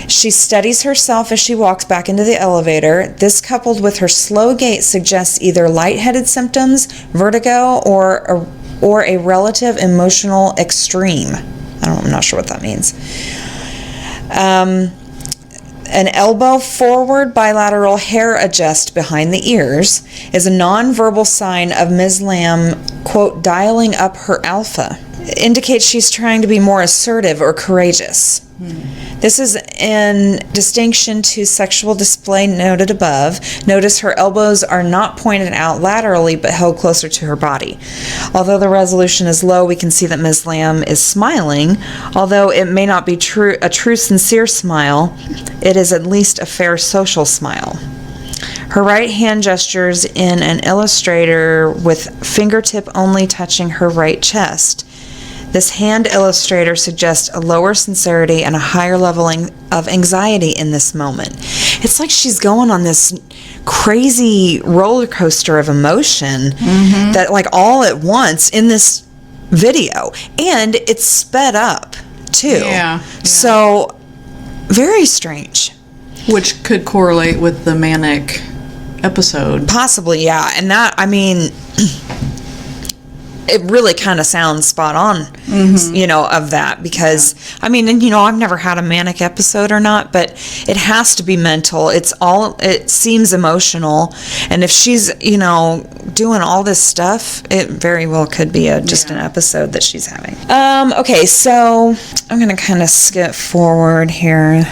She steadies herself as she walks back into the elevator. This, coupled with her slow gait, suggests either lightheaded symptoms, vertigo, or a relative emotional extreme. I'm not sure what that means. An elbow forward bilateral hair adjust behind the ears is a nonverbal sign of Ms. Lamb, quote, dialing up her alpha. It indicates she's trying to be more assertive or courageous. This is in distinction to sexual display noted above. Notice her elbows are not pointed out laterally but held closer to her body. Although the resolution is low, we can see that Ms. Lamb is smiling. Although it may not be a true sincere smile, it is at least a fair social smile. Her right hand gestures in an illustrator with fingertip only touching her right chest. This hand illustrator suggests a lower sincerity and a higher leveling of anxiety in this moment. It's like she's going on this crazy roller coaster of emotion that, like, all at once in this video. And it's sped up, too. Yeah. So, very strange. Which could correlate with the manic episode. Possibly, yeah. And that, I mean, it really kind of sounds spot on, you know, of that, because I mean, and you know, I've never had a manic episode or not, but it has to be mental. It seems emotional. And if she's, you know, doing all this stuff, it very well could be just an episode that she's having. Okay, so I'm going to kind of skip forward here.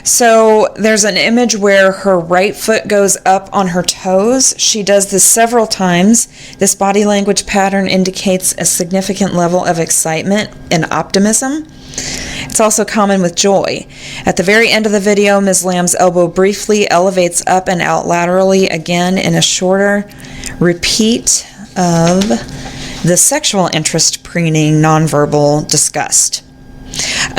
So there's an image where her right foot goes up on her toes. She does this several times. This body language pattern indicates a significant level of excitement and optimism. It's also common with joy. At the very end of the video, Ms. Lamb's elbow briefly elevates up and out laterally again in a shorter repeat of the sexual interest preening nonverbal disgust.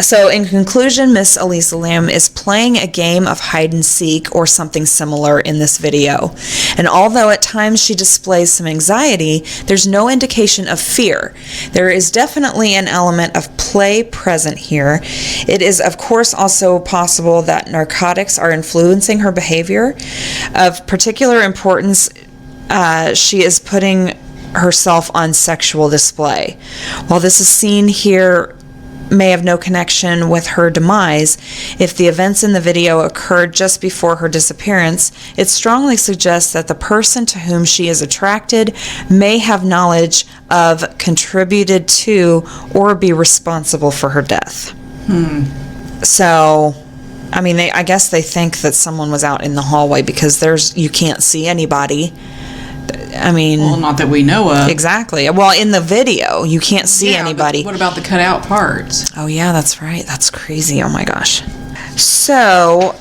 So in conclusion, Miss Elisa Lam is playing a game of hide and seek or something similar in this video. And although at times she displays some anxiety, there's no indication of fear. There is definitely an element of play present here. It is, of course, also possible that narcotics are influencing her behavior. Of particular importance, she is putting herself on sexual display. While this is seen here may have no connection with her demise, if the events in the video occurred just before her disappearance, it strongly suggests that the person to whom she is attracted may have knowledge of, contributed to, or be responsible for her death. So, I mean, I guess they think that someone was out in the hallway because you can't see anybody. I mean, well, not that we know of. Exactly. Well, in the video, you can't see anybody. What about the cutout parts? Oh, yeah, that's right. That's crazy. Oh, my gosh. So,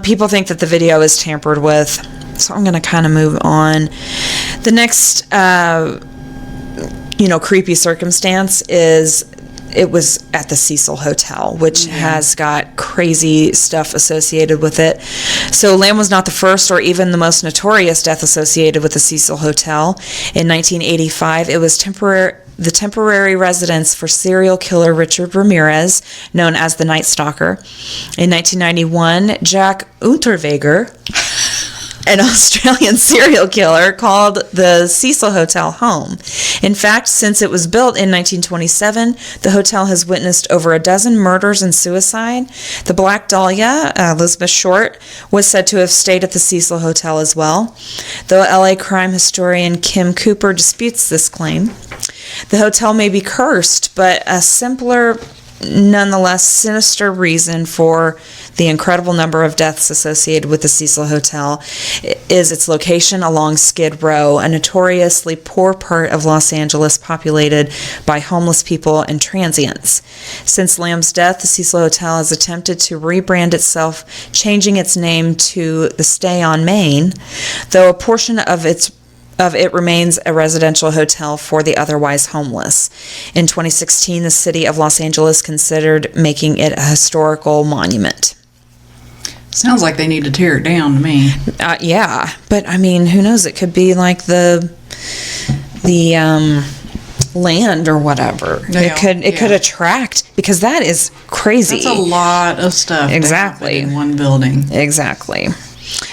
people think that the video is tampered with. So, I'm going to kind of move on. The next, creepy circumstance is it was at the Cecil Hotel, which has got crazy stuff associated with it. So Lam was not the first or even the most notorious death associated with the Cecil Hotel. In 1985, it was the temporary residence for serial killer Richard Ramirez, known as the Night Stalker. In 1991, Jack Unterweger, an Australian serial killer, called the Cecil Hotel home. In fact, since it was built in 1927, the hotel has witnessed over a dozen murders and suicide. The Black Dahlia, Elizabeth Short, was said to have stayed at the Cecil Hotel as well, though LA crime historian Kim Cooper disputes this claim. The hotel may be cursed, but a simpler, nonetheless sinister reason for the incredible number of deaths associated with the Cecil Hotel is its location along Skid Row, a notoriously poor part of Los Angeles populated by homeless people and transients. Since Lamb's death, the Cecil Hotel has attempted to rebrand itself, changing its name to the Stay on Main, though a portion of it remains a residential hotel for the otherwise homeless. In 2016, the city of Los Angeles considered making it a historical monument. Sounds like they need to tear it down to me. Yeah, but I mean, who knows? It could be like the land or whatever. Yeah, it could attract, because that is crazy. That's a lot of stuff. Exactly. In one building. Exactly.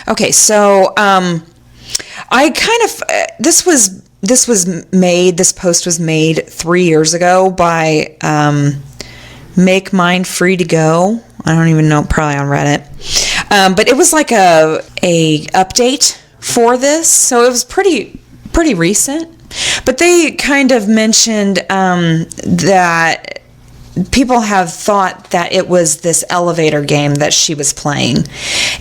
Okay, so I kind of this post was made 3 years ago by Make Mine Free to Go. I don't even know, probably on Reddit. But it was like a update for this, so it was pretty recent. But they kind of mentioned that people have thought that it was this elevator game that she was playing,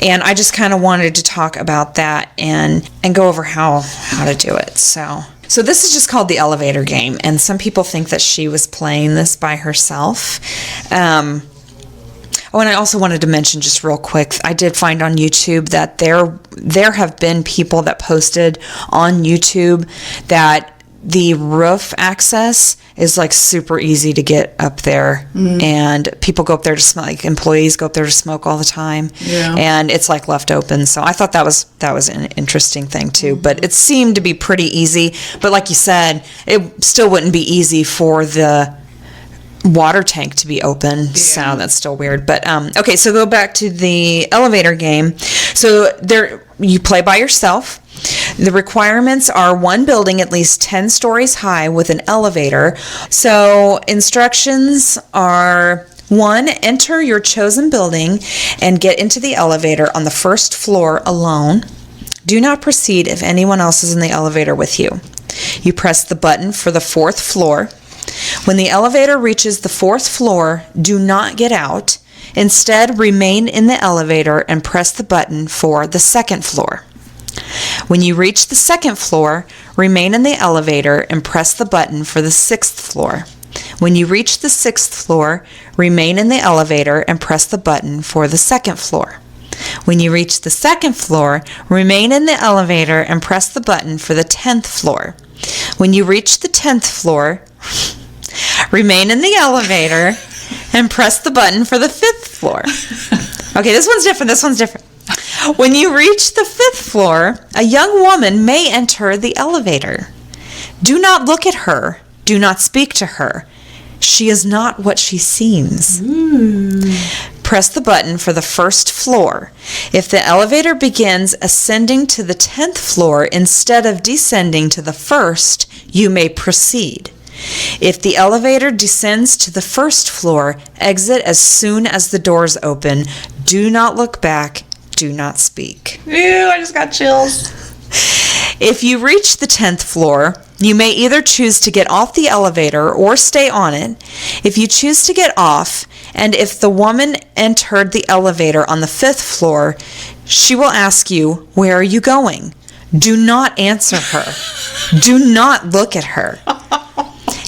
and I just kind of wanted to talk about that and go over how to do it. So this is just called the elevator game, and some people think that she was playing this by herself. Oh, and I also wanted to mention just real quick, I did find on YouTube that there have been people that posted on YouTube that the roof access is like super easy to get up there, and people go up there to smoke, like employees go up there to smoke all the time, and it's like left open. So I thought that was an interesting thing too, but it seemed to be pretty easy. But like you said, it still wouldn't be easy for the water tank to be open, so that's still weird. But okay, so go back to the elevator game. So there, you play by yourself. The requirements are one building at least 10 stories high with an elevator. So instructions are: 1, enter your chosen building and get into the elevator on the first floor alone. Do not proceed if anyone else is in the elevator with you. You press the button for the 4th floor. When the elevator reaches the 4th floor, do not get out. Instead, remain in the elevator and press the button for the 2nd floor. When you reach the 2nd floor, remain in the elevator and press the button for the 6th floor. When you reach the 6th floor, remain in the elevator and press the button for the 2nd floor. When you reach the 2nd floor, remain in the elevator and press the button for the 10th floor. When you reach the 10th floor, remain in the elevator and press the button for the 5th floor. Okay, this one's different. When you reach the 5th floor, a young woman may enter the elevator. Do not look at her. Do not speak to her. She is not what she seems. Press the button for the 1st floor. If the elevator begins ascending to the 10th floor instead of descending to the 1st, you may proceed. If the elevator descends to the 1st floor, exit as soon as the doors open. Do not look back. Do not speak. Ew, I just got chills. If you reach the 10th floor, you may either choose to get off the elevator or stay on it. If you choose to get off, and if the woman entered the elevator on the 5th floor, she will ask you, "Where are you going?" Do not answer her. Do not look at her.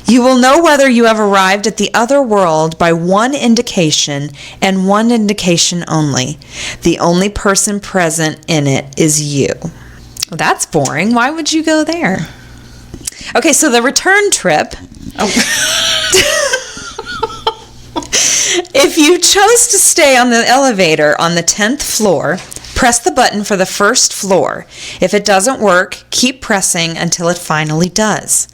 You will know whether you have arrived at the other world by one indication and one indication only. The only person present in it is you. Well, that's boring. Why would you go there? Okay, so the return trip. If you chose to stay on the elevator on the 10th floor, press the button for the 1st floor. If it doesn't work, keep pressing until it finally does.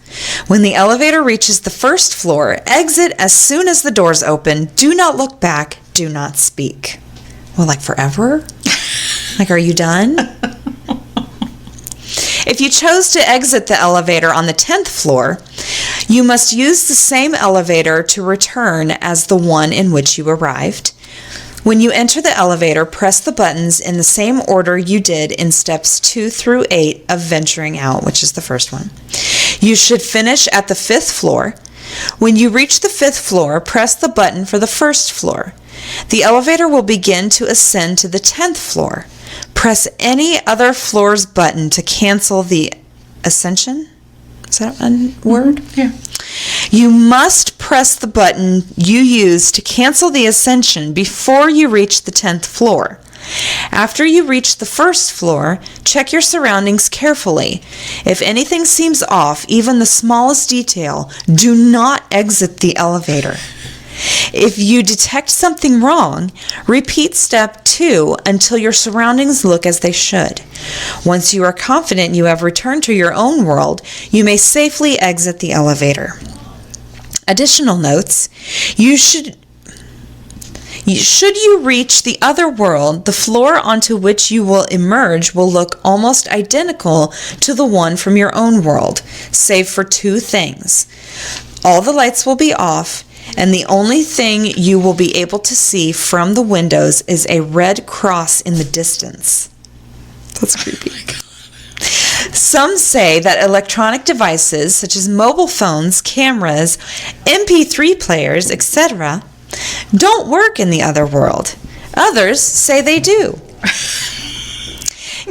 When the elevator reaches the 1st floor, exit as soon as the doors open. Do not look back. Do not speak. Well, like forever? Like, are you done? If you chose to exit the elevator on the 10th floor, you must use the same elevator to return as the one in which you arrived. When you enter the elevator, press the buttons in the same order you did in steps 2 through 8 of venturing out, which is the first one. You should finish at the 5th floor. When you reach the 5th floor, press the button for the 1st floor. The elevator will begin to ascend to the 10th floor. Press any other floor's button to cancel the ascension. Is that a word? Yeah. You must press the button you used to cancel the ascension before you reach the 10th floor. After you reach the 1st floor, check your surroundings carefully. If anything seems off, even the smallest detail, do not exit the elevator. If you detect something wrong, repeat step 2 until your surroundings look as they should. Once you are confident you have returned to your own world, you may safely exit the elevator. Additional notes: should you reach the other world, the floor onto which you will emerge will look almost identical to the one from your own world, save for 2 things. All the lights will be off, and the only thing you will be able to see from the windows is a red cross in the distance. That's creepy. Some say that electronic devices such as mobile phones, cameras, MP3 players, etc., don't work in the other world. Others say they do.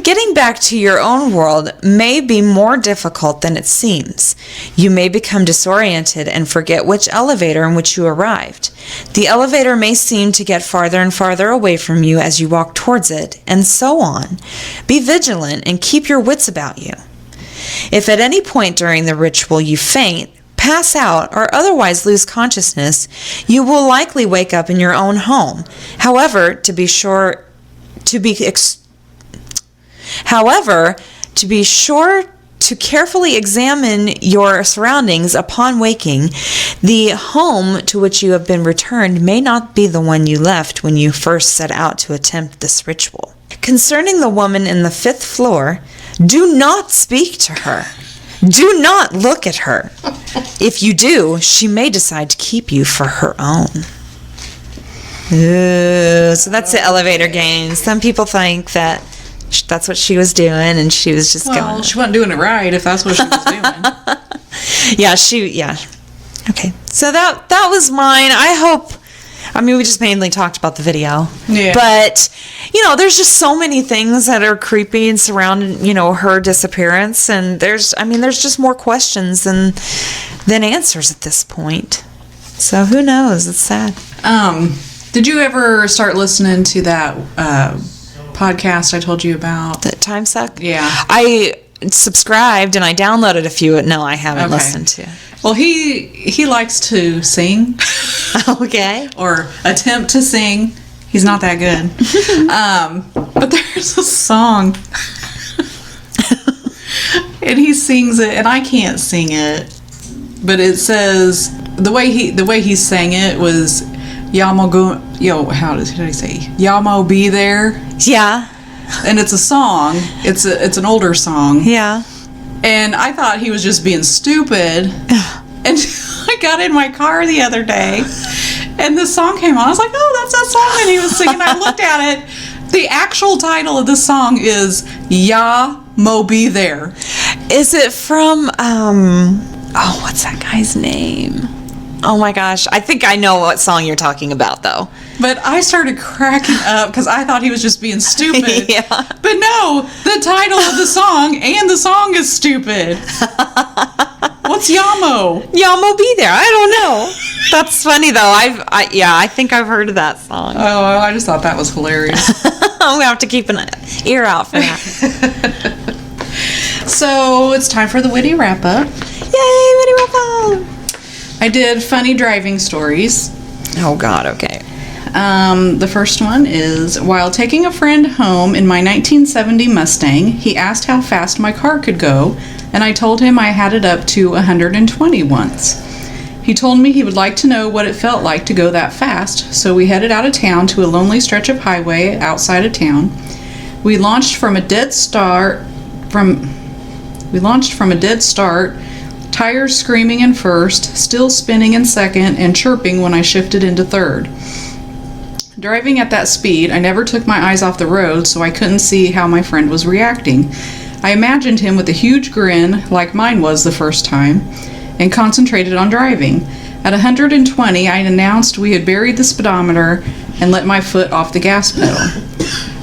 Getting back to your own world may be more difficult than it seems. You may become disoriented and forget which elevator in which you arrived. The elevator may seem to get farther and farther away from you as you walk towards it, and so on. Be vigilant and keep your wits about you. If at any point during the ritual you faint, pass out, or otherwise lose consciousness, you will likely wake up in your own home. However, to be sure to carefully examine your surroundings upon waking, the home to which you have been returned may not be the one you left when you first set out to attempt this ritual. Concerning the woman in the 5th floor, Do not speak to her. Do not look at her. If you do, she may decide to keep you for her own. Ooh, so that's the elevator game. Some people think that that's what she was doing, and she was just going. She wasn't doing it right if that's what she was doing. Yeah. Okay, so that was mine. We just mainly talked about the video. Yeah. But, there's just so many things that are creepy and surrounding, her disappearance. And there's just more questions than answers at this point. So who knows? It's sad. Did you ever start listening to that podcast I told you about? The Time Suck? Yeah. I subscribed and I downloaded a few. No, I haven't listened to. Well, he likes to sing. Okay. Or attempt to sing. He's not that good. But there's a song. And he sings it, and I can't sing it. But it says, the way he sang it was, how did he say? Yamo be there. Yeah. And it's a song. It's an older song. Yeah. And I thought he was just being stupid. And I got in my car the other day, and the song came on. I was like, oh, that's that song that he was singing. I looked at it. The actual title of the song is Ya Mo Be There. Is it from, what's that guy's name? Oh my gosh. I think I know what song you're talking about, though. But I started cracking up because I thought he was just being stupid. Yeah. But no, the title of the song and the song is stupid. What's Yamo? Yamo be there. I don't know. That's funny though. I think I've heard of that song. Oh, I just thought that was hilarious. I'm gonna have to keep an ear out for that. So it's time for the witty wrap up. Yay, witty wrap up! I did funny driving stories. Oh God. Okay. The first one is, while taking a friend home in my 1970 Mustang, he asked how fast my car could go, and I told him I had it up to 120 once. He told me he would like to know what it felt like to go that fast, so we headed out of town to a lonely stretch of highway outside of town. We launched from a dead start, tires screaming in first, still spinning in second, and chirping when I shifted into third. Driving at that speed, I never took my eyes off the road, so I couldn't see how my friend was reacting. I imagined him with a huge grin, like mine was the first time, and concentrated on driving. At 120, I announced we had buried the speedometer and let my foot off the gas pedal.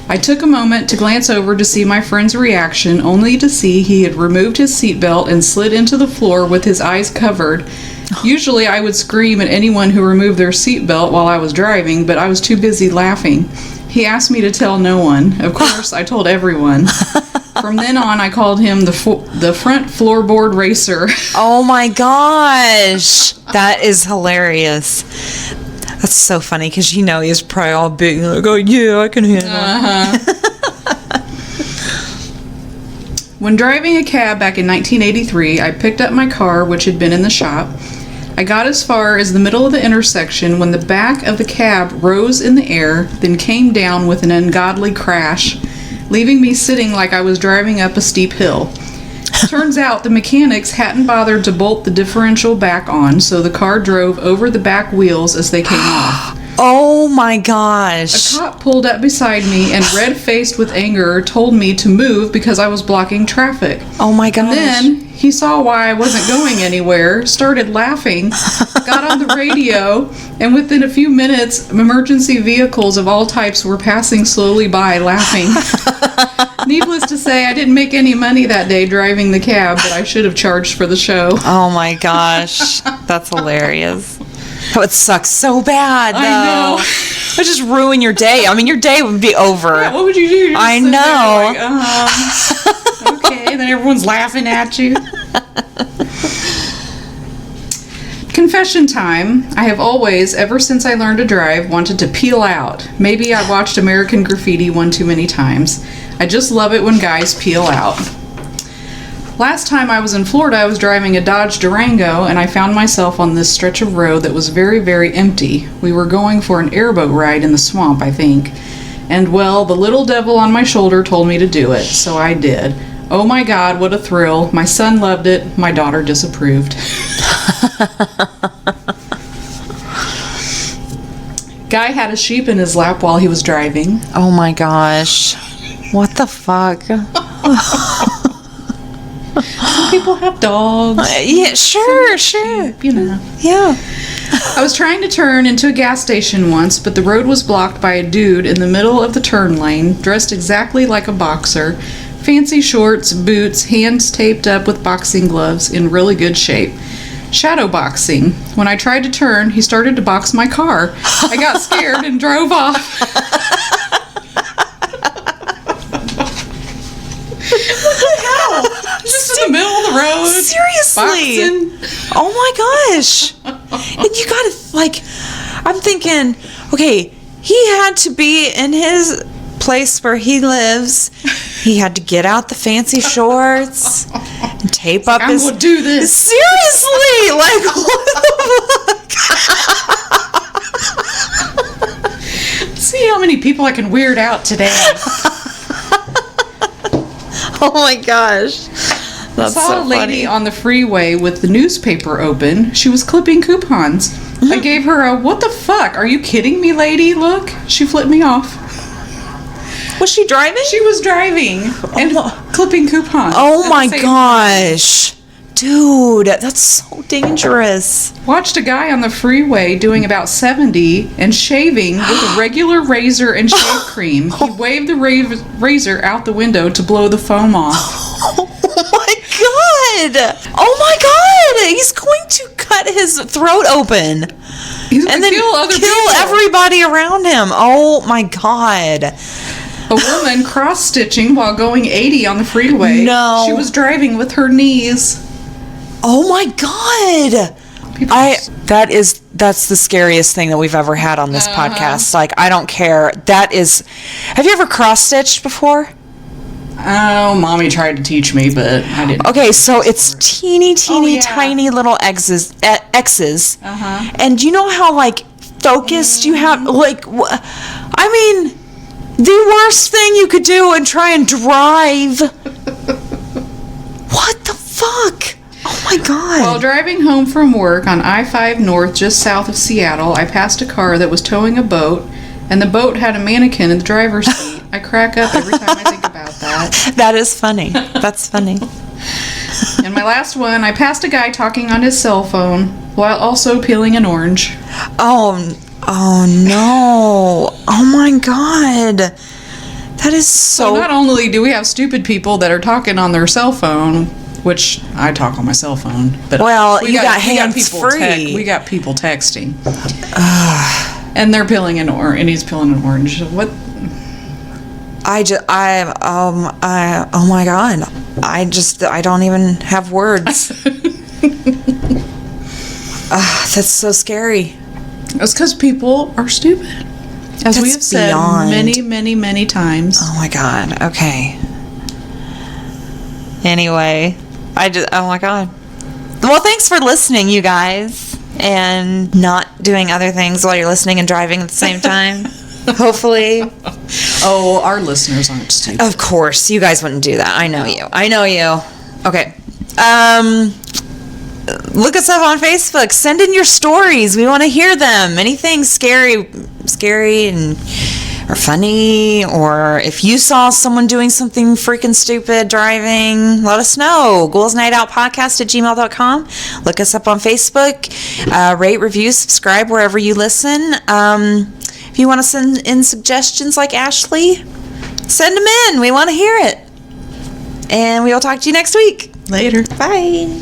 I took a moment to glance over to see my friend's reaction, only to see he had removed his seatbelt and slid into the floor with his eyes covered. Usually I would scream at anyone who removed their seatbelt while I was driving, but I was too busy laughing. He asked me to tell no one. Of course, I told everyone. From then on, I called him the front floorboard racer. Oh my gosh. That is hilarious. That's so funny because he's probably all big and like, oh yeah, I can handle it. When driving a cab back in 1983, I picked up my car, which had been in the shop. I got as far as the middle of the intersection when the back of the cab rose in the air, then came down with an ungodly crash, leaving me sitting like I was driving up a steep hill. Turns out the mechanics hadn't bothered to bolt the differential back on, so the car drove over the back wheels as they came off. Oh my gosh. A cop pulled up beside me and, red-faced with anger, told me to move because I was blocking traffic. Oh my gosh. And then he saw why I wasn't going anywhere, started laughing, got on the radio, and within a few minutes, emergency vehicles of all types were passing slowly by, laughing. Needless to say, I didn't make any money that day driving the cab, but I should have charged for the show. Oh my gosh. That's hilarious. That would suck so bad, though. I know. It would just ruin your day. I mean, your day would be over. Yeah, what would you do? You're just I sitting know. there like, okay, then everyone's laughing at you. Confession time. I have always, ever since I learned to drive, wanted to peel out. Maybe I watched American Graffiti one too many times. I just love it when guys peel out. Last time I was in Florida, I was driving a Dodge Durango, and I found myself on this stretch of road that was very, very empty. We were going for an airboat ride in the swamp, I think. And, well, the little devil on my shoulder told me to do it, so I did. Oh my God, what a thrill. My son loved it. My daughter disapproved. Guy had a sheep in his lap while he was driving. Oh my gosh. What the fuck? Some people have dogs. Yeah, sure. You know. Yeah. I was trying to turn into a gas station once, but the road was blocked by a dude in the middle of the turn lane, dressed exactly like a boxer. Fancy shorts, boots, hands taped up with boxing gloves, in really good shape. Shadow boxing. When I tried to turn, he started to box my car. I got scared and drove off. What the hell? Just in the middle of the road. Seriously. Boxing. Oh my gosh. And you gotta, like, I'm thinking, okay, he had to be in his place where he lives. He had to get out the fancy shorts and tape up his... I'm gonna do this. Seriously! Like, what the fuck? See how many people I can weird out today. Oh my gosh. That's Saw so a lady funny. on the freeway with the newspaper open. She was clipping coupons. I gave her a, what the fuck? Are you kidding me, lady? Look. She flipped me off. Was she driving? She was driving and clipping coupons. Oh at my the same gosh. Dude, that's so dangerous. time. Watched a guy on the freeway doing about 70 and shaving with a regular razor and shave cream. He waved the razor out the window to blow the foam off. Oh my god! Oh my god! He's going to cut his throat open He's gonna and then kill other people. everybody around him. Oh my god! A woman cross-stitching while going 80 on the freeway. No. She was driving with her knees. Oh my god! People That's the scariest thing that we've ever had on this podcast. Like, I don't care. Have you ever cross-stitched before? Oh, mommy tried to teach me, but I didn't. Okay, so it's teeny, yeah. tiny little X's. Uh-huh. And you know how, like, focused you have, like, I mean, the worst thing you could do and try and drive. What the fuck? Oh my god. While driving home from work on I-5 North just south of Seattle, I passed a car that was towing a boat, and the boat had a mannequin in the driver's seat. I crack up every time I think about that. That is funny. That's funny. And my last one, I passed a guy talking on his cell phone while also peeling an orange. Oh no. Oh my god. That is So not only do we have stupid people that are talking on their cell phone, which I talk on my cell phone, but Well, you got hands-free. We got people texting, and they're peeling an orange, and he's peeling an orange. What? oh my god. I don't even have words. That's so scary. It's because people are stupid, as we That's have said beyond. many times. Oh my god. Okay. Anyway, oh my god. Well, thanks for listening, you guys, and not doing other things while you're listening and driving at the same time. Hopefully. Oh, our listeners aren't stupid. Of course, you guys wouldn't do that. I know you. Okay. Look us up on Facebook. Send in your stories. We want to hear them. Anything scary and or funny, or if you saw someone doing something freaking stupid driving, let us know. GhoulsNightOutPodcast@gmail.com. Look us up on Facebook. Rate, review, subscribe wherever you listen. If you want to send in suggestions like Ashley, send them in. We want to hear it. And we will talk to you next week. Later. Bye.